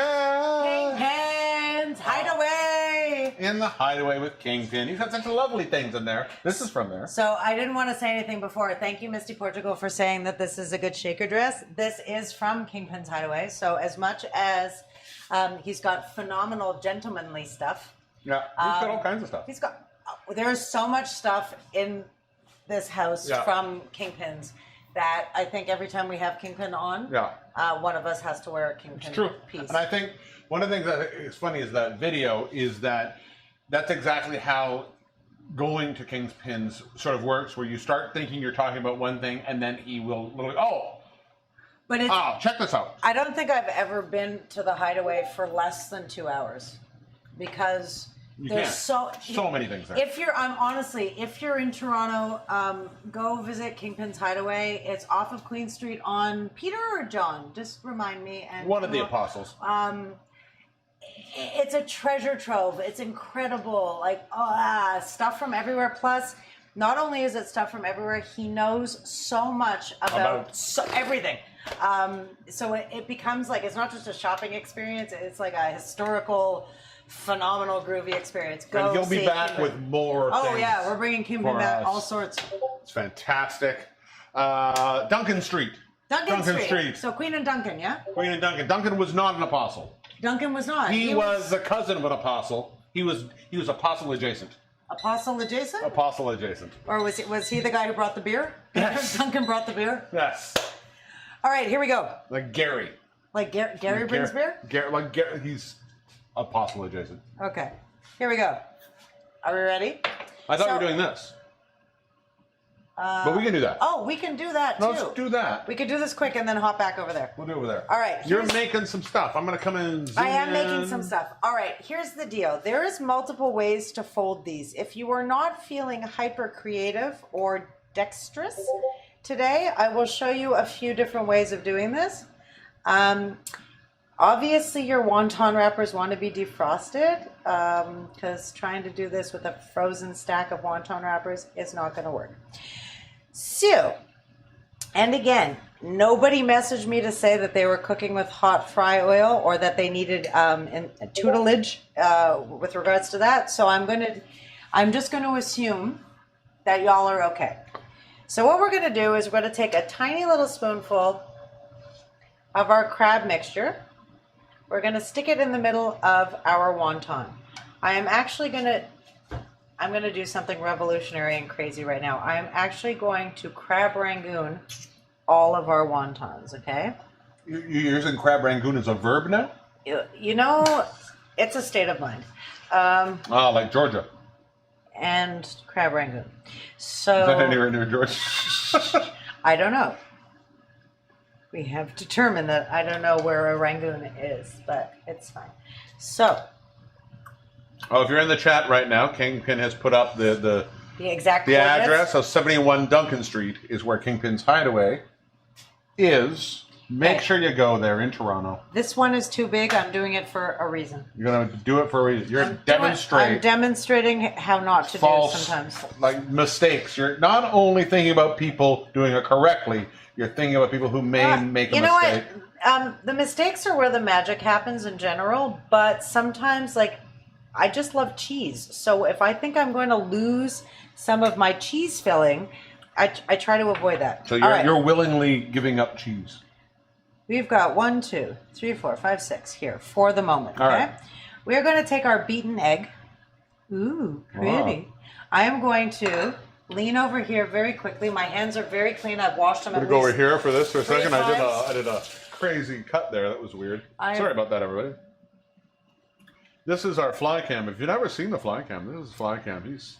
Kingpin's Hideaway! In the Hideaway with Kingpin. He's got such lovely things in there. This is from there. So I didn't want to say anything before. Thank you, Misty Portugal, for saying that this is a good shaker dress. This is from Kingpin's Hideaway. So as much as he's got phenomenal gentlemanly stuff. Yeah, he's got all kinds of stuff. He's got, there's so much stuff in this house from Kingpin's that I think every time we have Kingpin on, one of us has to wear a Kingpin piece. And I think one of the things that is funny is that video is that that's exactly how going to Kingpin's sort of works, where you start thinking you're talking about one thing and then he will literally, but it's, check this out. I don't think I've ever been to the Hideaway for less than 2 hours because there's so many things there. If you're in Toronto, go visit Kingpin's Hideaway. It's off of Queen Street on Peter or John. Just remind me. And one of the apostles. It's a treasure trove. It's incredible. Like stuff from everywhere. Plus, not only is it stuff from everywhere, he knows so much about everything. So it becomes like, it's not just a shopping experience. It's like a historical, phenomenal, groovy experience. Go and he'll be back Kingpin with more things. Oh yeah, we're bringing Kingpin back, all sorts. It's fantastic. Duncan Street. Duncan Street. So Queen and Duncan, yeah? Queen and Duncan. Duncan was not an apostle. Duncan was not. He was the cousin of an apostle. He was apostle adjacent. Apostle adjacent? Apostle adjacent. Or was he the guy who brought the beer? Yes. Duncan brought the beer? Yes. All right, here we go. Like Gary. Like Gary brings beer? Gary, he's apostle adjacent. Okay, here we go. Are we ready? I thought you were doing this. But we can do that. Oh, we can do that too. Let's do that. We could do this quick and then hop back over there. We'll do it over there. All right. You're making some stuff. I'm going to come in and zoom I am in. making some stuff. All right, here's the deal. There is multiple ways to fold these. If you are not feeling hyper creative or dexterous today, I will show you a few different ways of doing this. Obviously, your wonton wrappers want to be defrosted because trying to do this with a frozen stack of wonton wrappers is not going to work. So, and again, Nobody messaged me to say that they were cooking with hot fry oil or that they needed tutelage with regards to that. So I'm just going to assume that y'all are okay. So what we're going to do is we're going to take a tiny little spoonful of our crab mixture. We're going to stick it in the middle of our wonton. I'm going to do something revolutionary and crazy right now. I am actually going to crab Rangoon all of our wontons, okay? You're using crab Rangoon as a verb now? You know, it's a state of mind. Like Georgia. And crab Rangoon. So Is that anywhere near Georgia? I don't know. We have determined that I don't know where a Rangoon is, but it's fine. So. Oh, if you're in the chat right now, Kingpin has put up the exact address. So 71 Duncan Street is where Kingpin's hideaway is. Make sure you go there in Toronto. This one is too big. I'm doing it for a reason. You're going to do it for a reason. I'm demonstrating how not to do sometimes. Like mistakes. You're not only thinking about people doing it correctly, you're thinking about people who may make a mistake. You know what? The mistakes are where the magic happens in general, but sometimes, like, I just love cheese. So if I think I'm going to lose some of my cheese filling, I try to avoid that. So you're willingly giving up cheese. We've got 1, 2, 3, 4, 5, 6 here for the moment. Okay. All right. We are going to take our beaten egg. Ooh, pretty. Wow. I am going to lean over here very quickly. My hands are very clean. I've washed them. I'm going to go over here for this for a second. I did a crazy cut there. That was weird. Sorry about that, everybody. This is our fly cam. If you've never seen the fly cam, this is fly cam. He's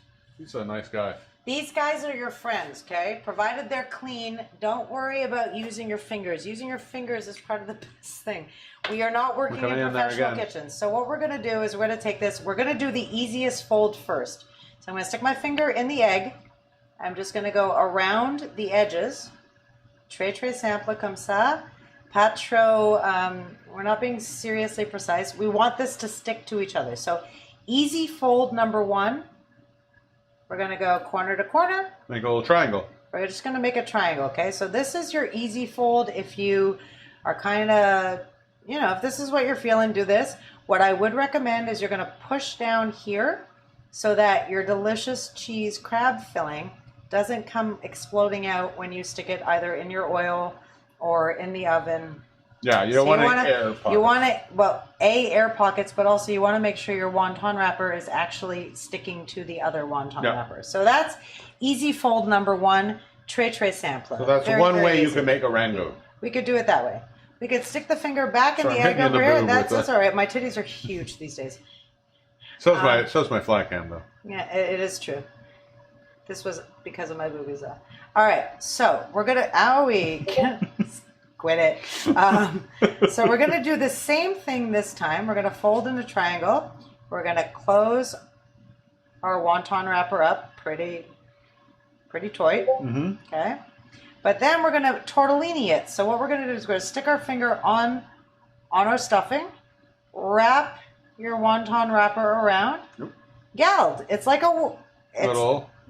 a nice guy. These guys are your friends, okay? Provided they're clean, don't worry about using your fingers. Using your fingers is part of the best thing. We are not working in professional kitchens. So what we're going to do is we're going to take this. We're going to do the easiest fold first. So I'm going to stick my finger in the egg. I'm just going to go around the edges. Très simple comme ça. Pas trop, we're not being seriously precise. We want this to stick to each other. So easy fold number 1. We're going to go corner to corner. Make a little triangle. We're just going to make a triangle, okay? So this is your easy fold. If you are kind of, if this is what you're feeling, do this. What I would recommend is you're going to push down here so that your delicious cheese crab filling doesn't come exploding out when you stick it either in your oil or in the oven. Yeah, you don't want any air pockets. You want it, air pockets, but also you want to make sure your wonton wrapper is actually sticking to the other wonton wrapper. So that's easy fold number 1, très simple. So that's one way you can make a Rangoon. We could do it that way. We could stick the finger back in the egg over here. That's all right. My titties are huge these days. So's my fly cam though. Yeah, it is true. This was because of my boobies though. All right, so we're gonna quit it. So we're gonna do the same thing this time. We're gonna fold in a triangle. We're gonna close our wonton wrapper up pretty tight. Mm-hmm. Okay. But then we're gonna tortellini it. So what we're gonna do is we're gonna stick our finger on our stuffing, wrap your wonton wrapper around. Yep. Geld. It's like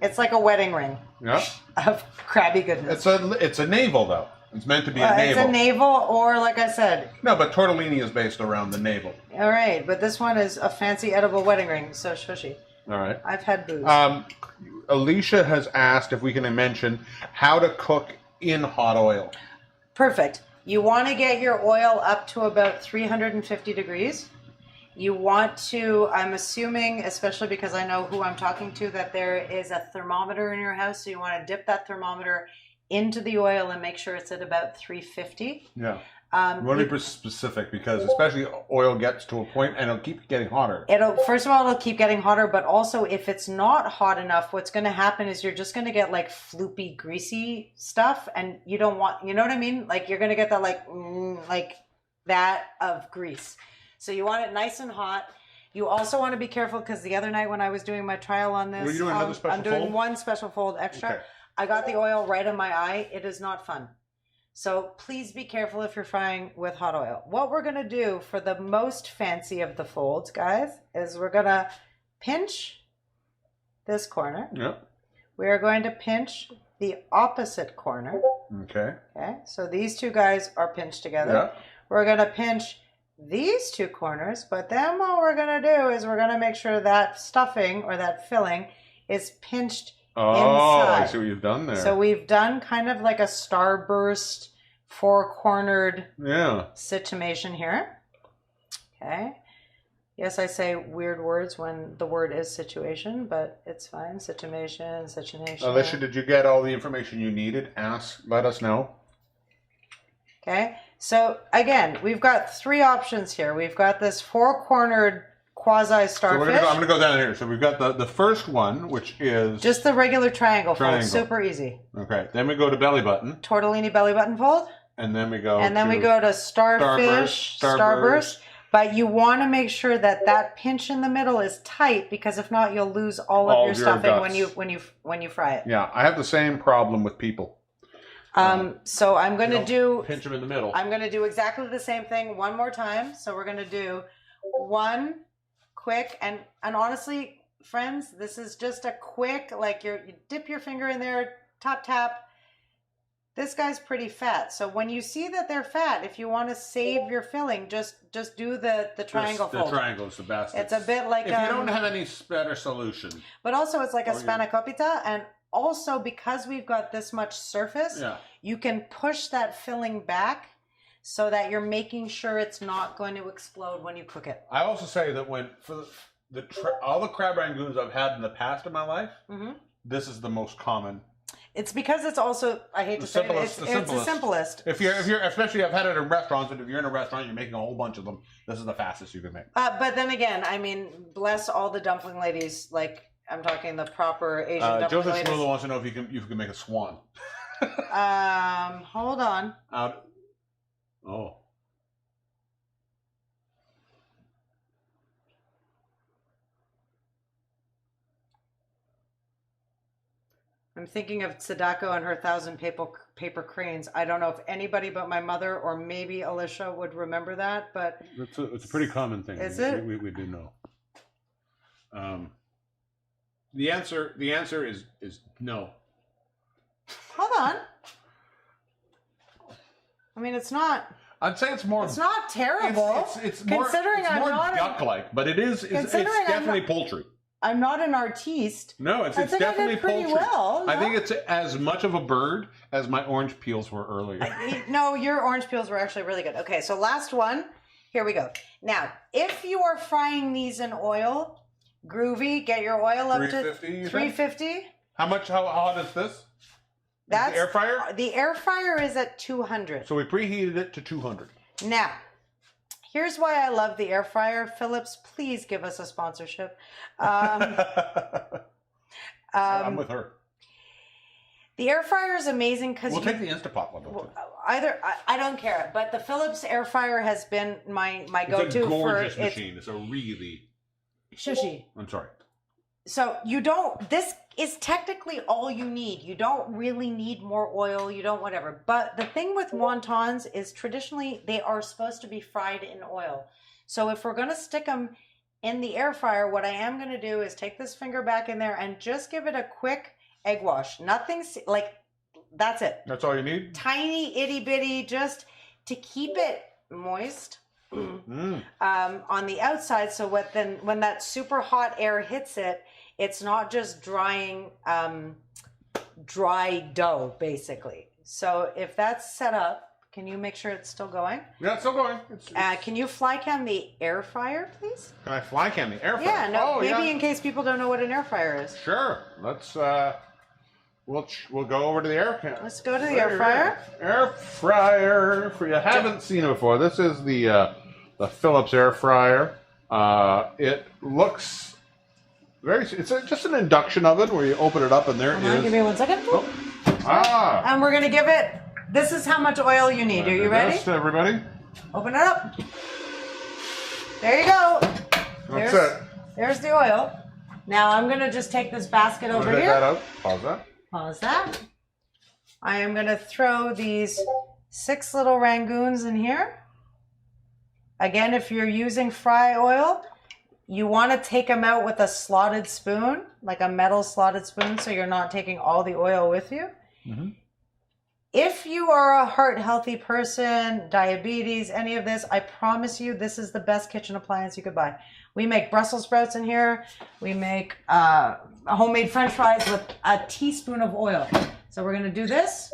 it's like a wedding ring. Yeah. Of crabby goodness. It's a navel though. It's meant to be a navel. It's a navel, or like I said. No, but tortellini is based around the navel. All right, but this one is a fancy edible wedding ring, so shushy. All right. I've had booze. Alicia has asked if we can mention how to cook in hot oil. Perfect. You want to get your oil up to about 350 degrees. You want to, I'm assuming, especially because I know who I'm talking to, that there is a thermometer in your house, so you want to dip that thermometer into the oil and make sure it's at about 350. Yeah. You want to be specific because especially oil gets to a point and it'll keep getting hotter. First of all, it'll keep getting hotter, but also if it's not hot enough, what's going to happen is you're just going to get like floopy, greasy stuff, and you don't want, you know what I mean? Like you're going to get that like that of grease. So you want it nice and hot. You also want to be careful because the other night when I was doing my trial on this, were you doing another special I'm doing fold? One special fold extra. Okay. I got the oil right in my eye. It is not fun. So please be careful if you're frying with hot oil. What we're going to do for the most fancy of the folds, guys, is we're going to pinch this corner. Yep. We are going to pinch the opposite corner. Okay. Okay, so these two guys are pinched together. Yeah. We're going to pinch these two corners, but then what we're going to do is we're going to make sure that stuffing or that filling is pinched inside. I see what you've done there. So we've done kind of like a starburst, four-cornered situation here. Okay. Yes, I say weird words when the word is situation, but it's fine. Situation. Alicia, did you get all the information you needed? Let us know. Okay. So again, we've got three options here. We've got this four-cornered quasi-starfish. So I'm going to go down here. So we've got the first one, which is... just the regular triangle fold. Super easy. Okay. Then we go to belly button. Tortellini belly button fold. And then we go to starfish, starburst. But you want to make sure that that pinch in the middle is tight, because if not, you'll lose all of your stuffing guts. when you fry it. Yeah, I have the same problem with people. So I'm going to do... pinch them in the middle. I'm going to do exactly the same thing one more time. So we're going to do one quick, and honestly, friends, this is just a quick, like you dip your finger in there, tap. This guy's pretty fat. So when you see that they're fat, if you want to save your filling, just do the triangle fold. The triangle is the best. It's a bit like... if you don't have any better solution. But also it's like a spanakopita, and also because we've got this much surface, you can push that filling back so that you're making sure it's not going to explode when you cook it. I also say that all the crab rangoons I've had in the past in my life, this is the most common. It's because it's also, I hate to say it, it's the simplest. If you're, especially I've had it in restaurants, and if you're in a restaurant, you're making a whole bunch of them, this is the fastest you can make. But then again, I mean, bless all the dumpling ladies, like I'm talking the proper Asian dumpling Joseph ladies. Shmuel wants to know if you can make a swan. Hold on. Oh. I'm thinking of Sadako and her 1,000 paper cranes. I don't know if anybody but my mother or maybe Alicia would remember that, but... It's a pretty common thing. Is it? We do know. The answer is no. Hold on. I mean, it's not... I'd say it's more... It's not terrible. It's more duck-like, but it's definitely poultry. I'm not an artiste. No, it's definitely pretty poultry. well. I think it's as much of a bird as my orange peels were earlier. No, your orange peels were actually really good. Okay, so last one. Here we go. Now, if you are frying these in oil, groovy, get your oil up to 350. How hot is this? That's the air fryer? The air fryer is at 200. So we preheated it to 200. Now, here's why I love the air fryer. Phillips, please give us a sponsorship. I'm with her. The air fryer is amazing because we'll take the Instapot one. I don't care, but the Philips air fryer has been my go-to. It's a gorgeous machine. It's a really shushy. I'm sorry. So this is technically all you need. You don't really need more oil. You don't whatever. But the thing with wontons is traditionally they are supposed to be fried in oil. So if we're going to stick them in the air fryer, what I am going to do is take this finger back in there and just give it a quick egg wash. Nothing's like, that's it. That's all you need? Tiny itty bitty, just to keep it moist. On the outside, so when that super hot air hits it, it's not just drying dry dough basically. So if that's set up, can you make sure it's still going? Yeah, it's still going. Can you fly cam the air fryer, please? Can I fly cam the air fryer? Yeah, no, maybe in case people don't know what an air fryer is. Sure. Let's we'll go over to the air cam. Let's go to the air fryer. Air fryer. If you haven't seen it before, this is the Philips air fryer. It looks it's just an induction oven where you open it up and there it is. Give me 1 second. Oh. And we're gonna give it. This is how much oil you need. Are you ready? Everybody. Open it up. There you go. That's it. There's the oil. Now I'm gonna just take this basket over here. Take that out. Pause that. Pause that. I am gonna throw these 6 little Rangoons in here. Again, if you're using fry oil, you want to take them out with a slotted spoon, like a metal slotted spoon, so you're not taking all the oil with you. If you are a heart healthy person, diabetes, any of this, I promise you this is the best kitchen appliance you could buy. We make Brussels sprouts in here. We make homemade French fries with a teaspoon of oil. So we're going to do this.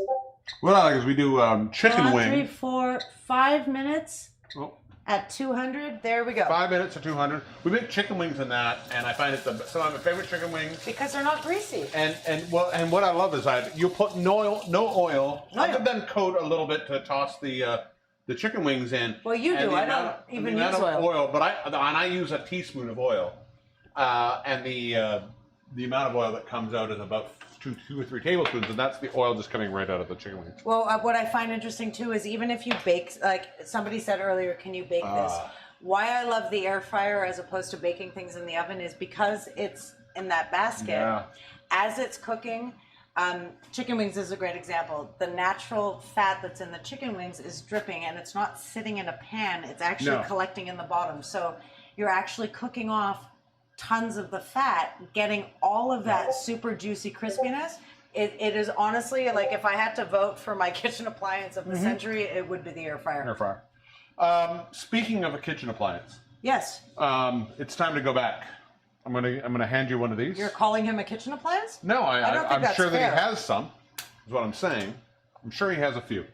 What I like is we do chicken wing. 3, 4, 5 minutes Oh. at 200. There we go. 5 minutes to 200. We make chicken wings in that, and I find it's some of my favorite chicken wings. Because they're not greasy. And what I love is you put no oil, other than coat a little bit to toss the chicken wings in. Well, you do. I don't even use oil. But I use a teaspoon of oil, and the amount of oil that comes out is about two or three tablespoons, and that's the oil just coming right out of the chicken wings. Well, what I find interesting too is even if you bake, like somebody said earlier, can you bake this? Why I love the air fryer as opposed to baking things in the oven is because it's in that basket. Yeah. As it's cooking, chicken wings is a great example. The natural fat that's in the chicken wings is dripping, and it's not sitting in a pan. It's actually collecting in the bottom. So you're actually cooking off tons of the fat, getting all of that super juicy crispiness. It is honestly, like, if I had to vote for my kitchen appliance of the century, it would be the air fryer. Air fryer. Speaking of a kitchen appliance, yes. It's time to go back. I'm gonna hand you one of these. You're calling him a kitchen appliance? No, I don't think I'm that's sure fair. that he has some. Is what I'm saying. I'm sure he has a few.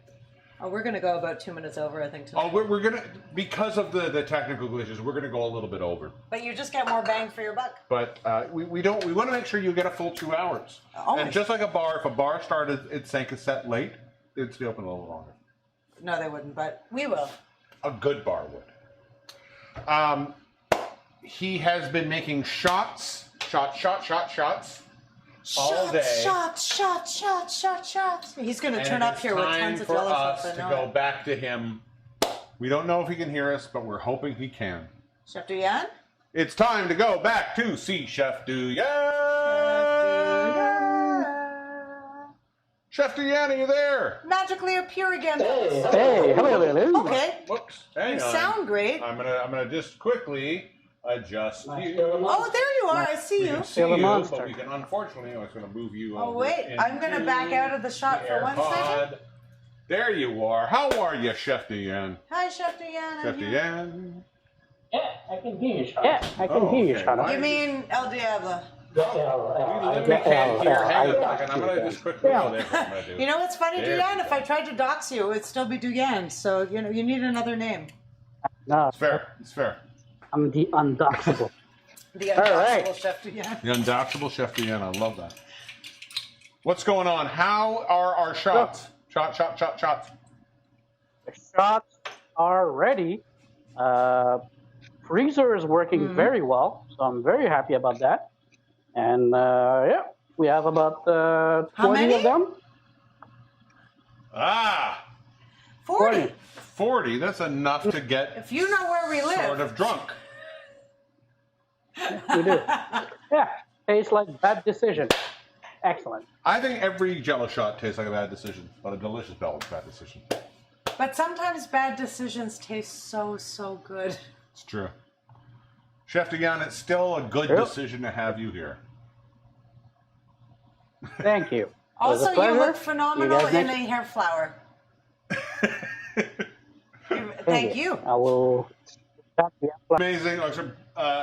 Oh, we're gonna go about 2 minutes over, I think. Tonight. Oh, we're gonna, because of the technical glitches, we're gonna go a little bit over. But you just get more bang for your buck. But we want to make sure you get a full 2 hours. Always. And just like a bar, if a bar started its sank set late, it'd stay open a little longer. No, they wouldn't, but we will. A good bar would. He has been making shots all day. Shots. He's going to turn up here with tons of JELL-O JELL-O shots. To go back to him. We don't know if he can hear us, but we're hoping he can. Chef Duy-An? It's time to go back to see Chef Duy-An. Chef Duy-An, are you there? Magically appear again. Hey, hello. Okay. Whoops. Hang You on. sound great. I'm gonna just quickly adjust you. Oh, there you are. I see We you. can see you, monster. but we can unfortunately, I was going to move you Oh, over wait. I'm going to into back out of the shot the for 1 second. AirPod. There you are. How are you, Chef Duy-An? Hi, Chef Duy-An. Chef I'm here. Duy-An? Yeah, I can hear you, Shana. You mean El Diablo? We literally can't hear. Hang on a second. I'm going to just quickly. Oh, that's what I'm going to do. You know what's funny, There Duy-An? we If I tried to dox you, it'd still be Duy-An. So, you know, you need another name. No, It's fair. It's fair. I'm the undoxable. The All right. undoxable Chef Duy-An. The undoubtable Chef Duy-An. I love that. What's going on? How are our shots? Shots. The shots are ready. Freezer is working very well, so I'm very happy about that. And yeah, we have about 20 of them. 40. 40. That's enough to get If you know where we live. sort of drunk. We do. Yeah, tastes like bad decision. Excellent. I think every JELL-O shot tastes like a bad decision, but a delicious bad decision. But sometimes bad decisions taste so good. It's true. Chef Duy-An, it's still a good decision to have you here. Thank you. It was a Also, you pleasure. look phenomenal You guys in next- a hair flower. Thank you. I will. Amazing,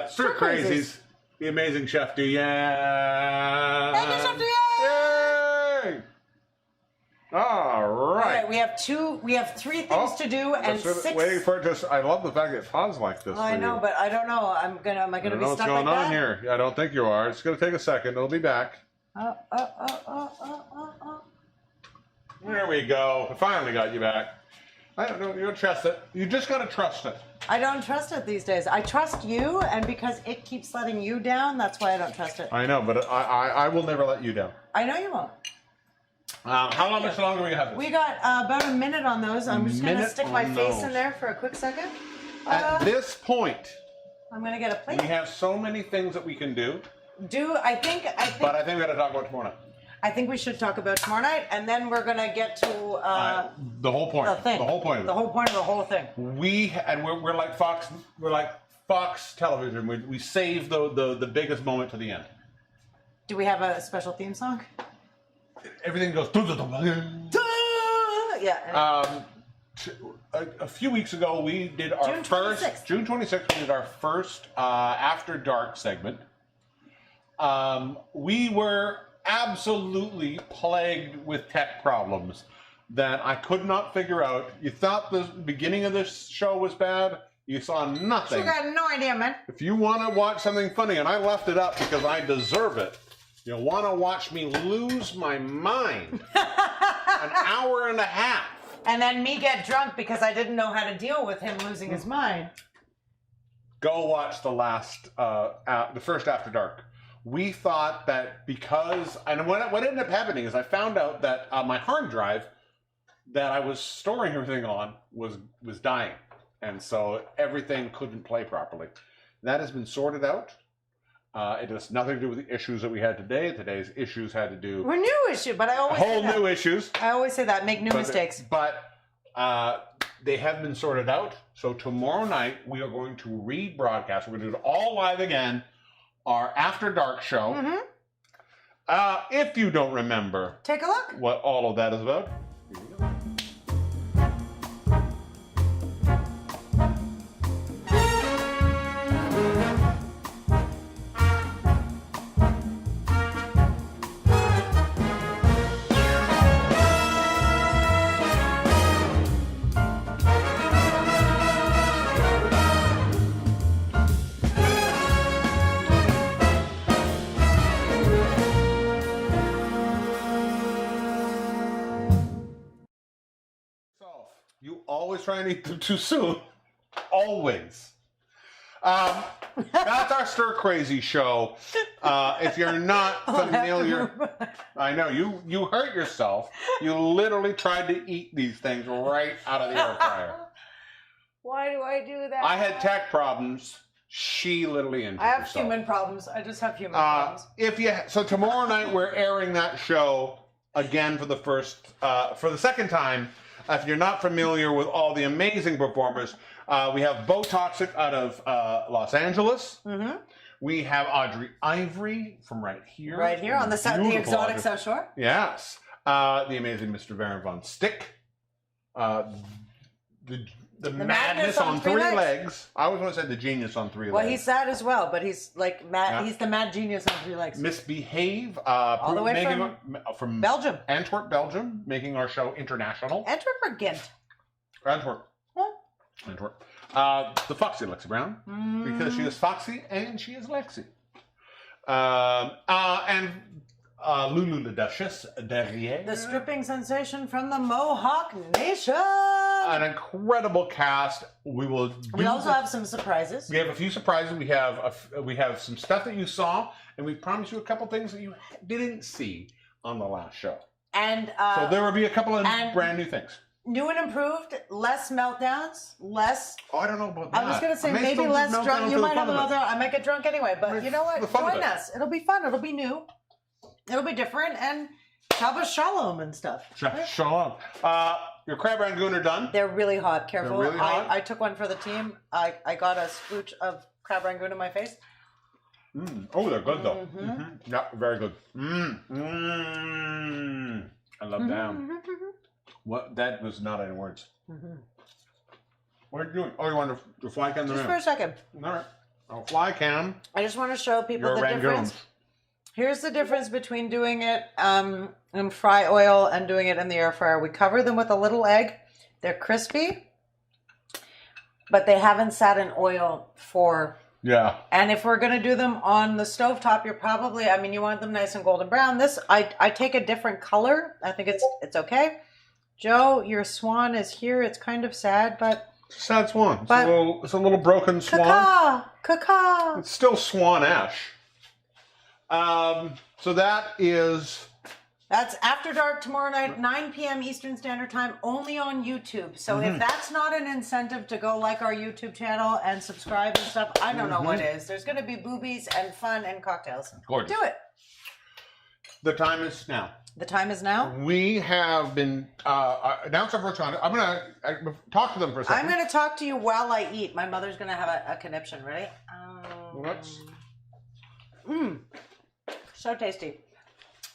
Stir Crazies, the amazing Chef Duy-An. Thank you, Chef Duy-An. Yay! All All right. right, we have 3 things to do and That's what- 6. Waiting for it to. I love the fact that it paused like this. I for know, you. but I don't know. Am I I gonna don't be know what's stuck going like on that? here. I don't think you are. It's going to take a second. It'll be back. Oh. There we go. I finally got you back. I don't know. You don't trust it. You just got to trust it. I don't trust it these days. I trust you, and because it keeps letting you down, that's why I don't trust it. I know, but I will never let you down. I know you won't. How much longer do we have this? We got about a minute on those. I'm just going to minute stick my on face those. in there for a quick second. At this point, I'm going to get a plate. we have so many things that we can do, I think but I think we got to talk about tomorrow night. I think we should talk about tomorrow night, and then we're going to get to The whole point. the thing. The whole point of it. The whole point of the whole thing. We're like Fox. We're like Fox Television. We save the biggest moment to the end. Do we have a special theme song? everything goes. Yeah. A few weeks ago, we did our June first 26th. June 26th. We did our first After Dark segment. We were absolutely plagued with tech problems that I could not figure out. You thought the beginning of this show was bad. You saw nothing. You got no idea, man. If you want to watch something funny, and I left it up because I deserve it, you'll want to watch me lose my mind. An hour and a half. And then me get drunk because I didn't know how to deal with him losing his mind. Go watch the first After Dark. We thought that because, and what ended up happening is I found out that my hard drive that I was storing everything on was dying. And so everything couldn't play properly. That has been sorted out. It has nothing to do with the issues that we had today. Today's issues had to do We're new issue, but I always say whole that. new issues. I always say that. Make new mistakes. But they have been sorted out. So tomorrow night we are going to rebroadcast. We're going to do it all live again. Our After Dark show. If you don't remember, Take a look. what all of that is about. Here you go. You always try and eat them too soon. Always. That's our Stir Crazy show. If you're not familiar, I know you hurt yourself. You literally tried to eat these things right out of the air fryer. Why do I do that? I had tech problems. She literally injured I have herself. human problems. I just have human problems. So tomorrow night we're airing that show again for the second time. If you're not familiar with all the amazing performers, we have Bo Toxic out of Los Angeles. We have Audrey Ivory from right here. Right here on the Beautiful exotic Audrey. South Shore. Yes. The amazing Mr. Baron Von Stick. The madness on three legs. I always want to say the genius on three legs. Well, he's sad as well, but he's like mad. Yeah. He's the mad genius on three legs. Misbehave. All the way from Belgium. Antwerp, Belgium, making our show international. Antwerp or Ghent? Antwerp. Huh? Antwerp. The Foxy Lexi Brown, because she is Foxy and she is Lexi. And Lulu the Duchess derrière. The stripping sensation from the Mohawk Nation. An incredible cast. We also have some surprises. We have a few surprises. We have some stuff that you saw, and we promised you a couple things that you didn't see on the last show. And so there will be a couple of brand new things. New and improved, less meltdowns, less. Oh, I don't know about that. I was going to say maybe less drunk. You might have a meltdown. I might get drunk anyway, but you know what? Join us. It'll be fun. It'll be new. It'll be different, and Shabbat Shalom and stuff. Shalom. Your crab Rangoon are done. They're really hot. Careful. They're really hot? I took one for the team. I got a splooch of crab Rangoon in my face. Oh, they're good though. Yeah, very good. I love them. What? That was not any words. What are you doing? Oh, you want to fly cam? Just for a second. All right. I'll fly cam. I just want to show people the difference. Here's the difference between doing it in fry oil and doing it in the air fryer. We cover them with a little egg. They're crispy, but they haven't sat in oil for... Yeah. And if we're going to do them on the stovetop, you're probably... I mean, you want them nice and golden brown. This, I take a different color. I think it's okay. Joe, your swan is here. It's kind of sad, but... Sad swan. It's a little broken swan. Caca. It's still swan-ash. So that is... That's After Dark tomorrow night, 9 p.m. Eastern Standard Time, only on YouTube. So if that's not an incentive to go like our YouTube channel and subscribe and stuff, I don't know what is. There's going to be boobies and fun and cocktails. Gorgeous. Do it. The time is now. The time is now? We have been announced our first round. I'm going to talk to them for a second. I'm going to talk to you while I eat. My mother's going to have a conniption. Ready? Let's... So tasty.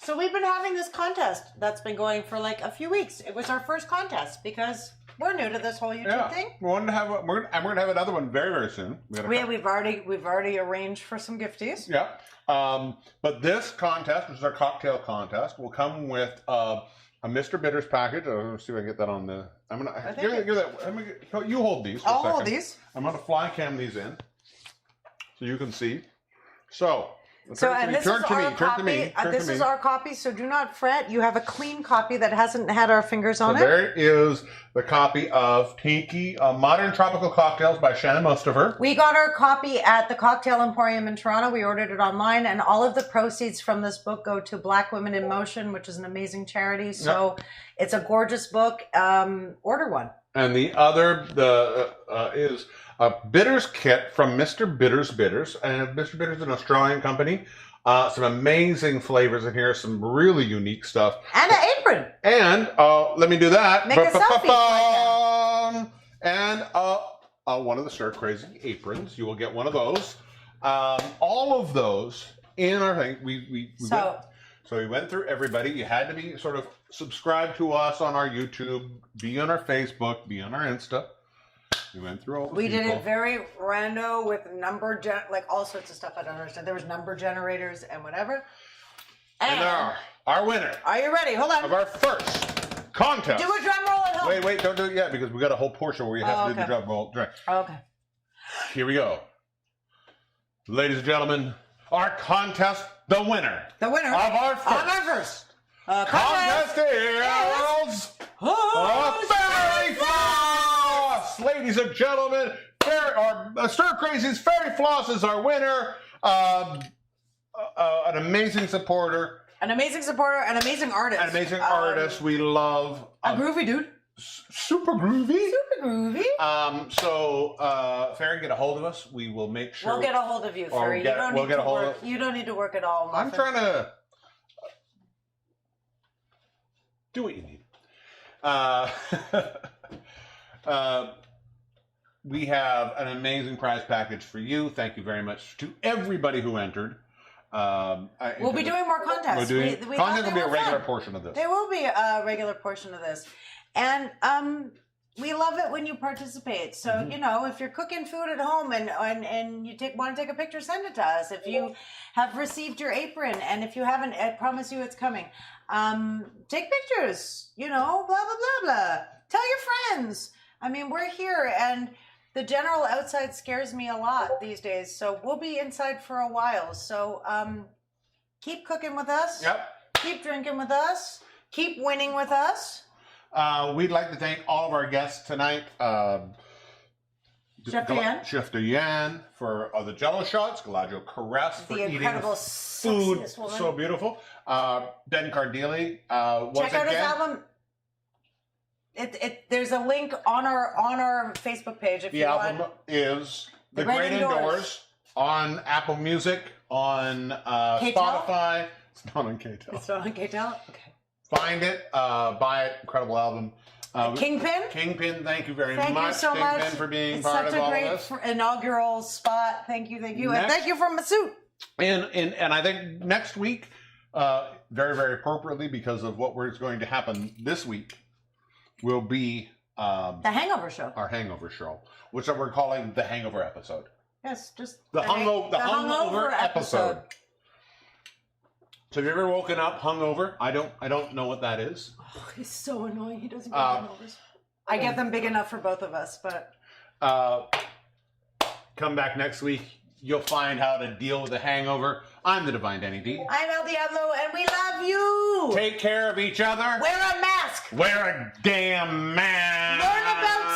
So we've been having this contest that's been going for like a few weeks. It was our first contest because we're new to this whole YouTube thing. We wanted to have we're gonna have another one very, very soon. We've already arranged for some gifties. Yeah. But this contest, which is our cocktail contest, will come with a Mr. Bitters package. Let's see if I can get that on the. I'm gonna give that. You hold these. For I'll a second. hold these. I'm gonna fly cam these in, so you can see. So. So, and this is our copy. This is our copy, so do not fret. You have a clean copy that hasn't had our fingers on it. There is the copy of Tinky Modern Tropical Cocktails by Shannon Mustafer. We got our copy at the Cocktail Emporium in Toronto. We ordered it online, and all of the proceeds from this book go to Black Women in Motion, which is an amazing charity. So it's a gorgeous book. Order one. And the other is a bitters kit from Mr. Bitters Bitters. And Mr. Bitters is an Australian company. Some amazing flavors in here, some really unique stuff. And an apron. And let me do that. Make a selfie. And one of the Stir Crazy aprons. You will get one of those. All of those in our thing. So we went through everybody. You had to be sort of subscribed to us on our YouTube, be on our Facebook, be on our Insta. We went through all the We people. did it very rando with like all sorts of stuff I don't understand. There was number generators and whatever. And our winner. Are you ready? Hold on. Of our first contest. Do a drum roll at home. Wait, don't do it yet because we got a whole portion where you have to do the drum roll. Okay. Here we go. Ladies and gentlemen, our contest, the winner. The winner of our first contest is Fairy Floss! Ladies and gentlemen, Stir Crazy's Fairy Floss is our winner. An amazing supporter. An amazing supporter, an amazing artist. An amazing artist we love. A groovy dude. Super groovy. Super groovy. So, Fairy, get a hold of us. We will make sure. We'll get a hold of you, Fairy. You don't need to work at all. I'm trying to do what you need. We have an amazing prize package for you. Thank you very much to everybody who entered. We'll be doing more contests. Content will be a regular portion of this. There will be a regular portion of this. And we love it when you participate. So, you know, if you're cooking food at home and you want to take a picture, send it to us. If you have received your apron, and if you haven't, I promise you it's coming. Take pictures, you know, blah, blah, blah, blah. Tell your friends. I mean, we're here, and the general outside scares me a lot these days. So we'll be inside for a while. So keep cooking with us. Yep. Keep drinking with us. Keep winning with us. We'd like to thank all of our guests tonight. Chef Duy-An. Chef Duy-An for the JELL-O shots. Galadjo Caress for eating food so beautiful. Ben Cardilli. Check out his album. There's a link on our Facebook page if you want. The album is The Great Indoors on Apple Music, on Spotify. It's not on KTEL. It's not on KTEL? Okay. Find it, buy it, incredible album. Kingpin, thank you very much. Thank you so much. Kingpin for being part of all this. It's such a great inaugural spot. Thank you. And thank you for Masood. And I think next week, very, very appropriately because of what is going to happen this week, will be the Hangover Show. Our Hangover Show, which we're calling the Hangover episode. Yes, just the Hungover episode. So have you ever woken up hungover? I don't know what that is. Oh, he's so annoying. He doesn't get hangovers. I get them big enough for both of us, but come back next week. You'll find how to deal with the hangover. I'm the Divine Danny D. I'm Elle Diabloe, and we love you. Take care of each other. Wear a mask. Wear a damn mask. Learn about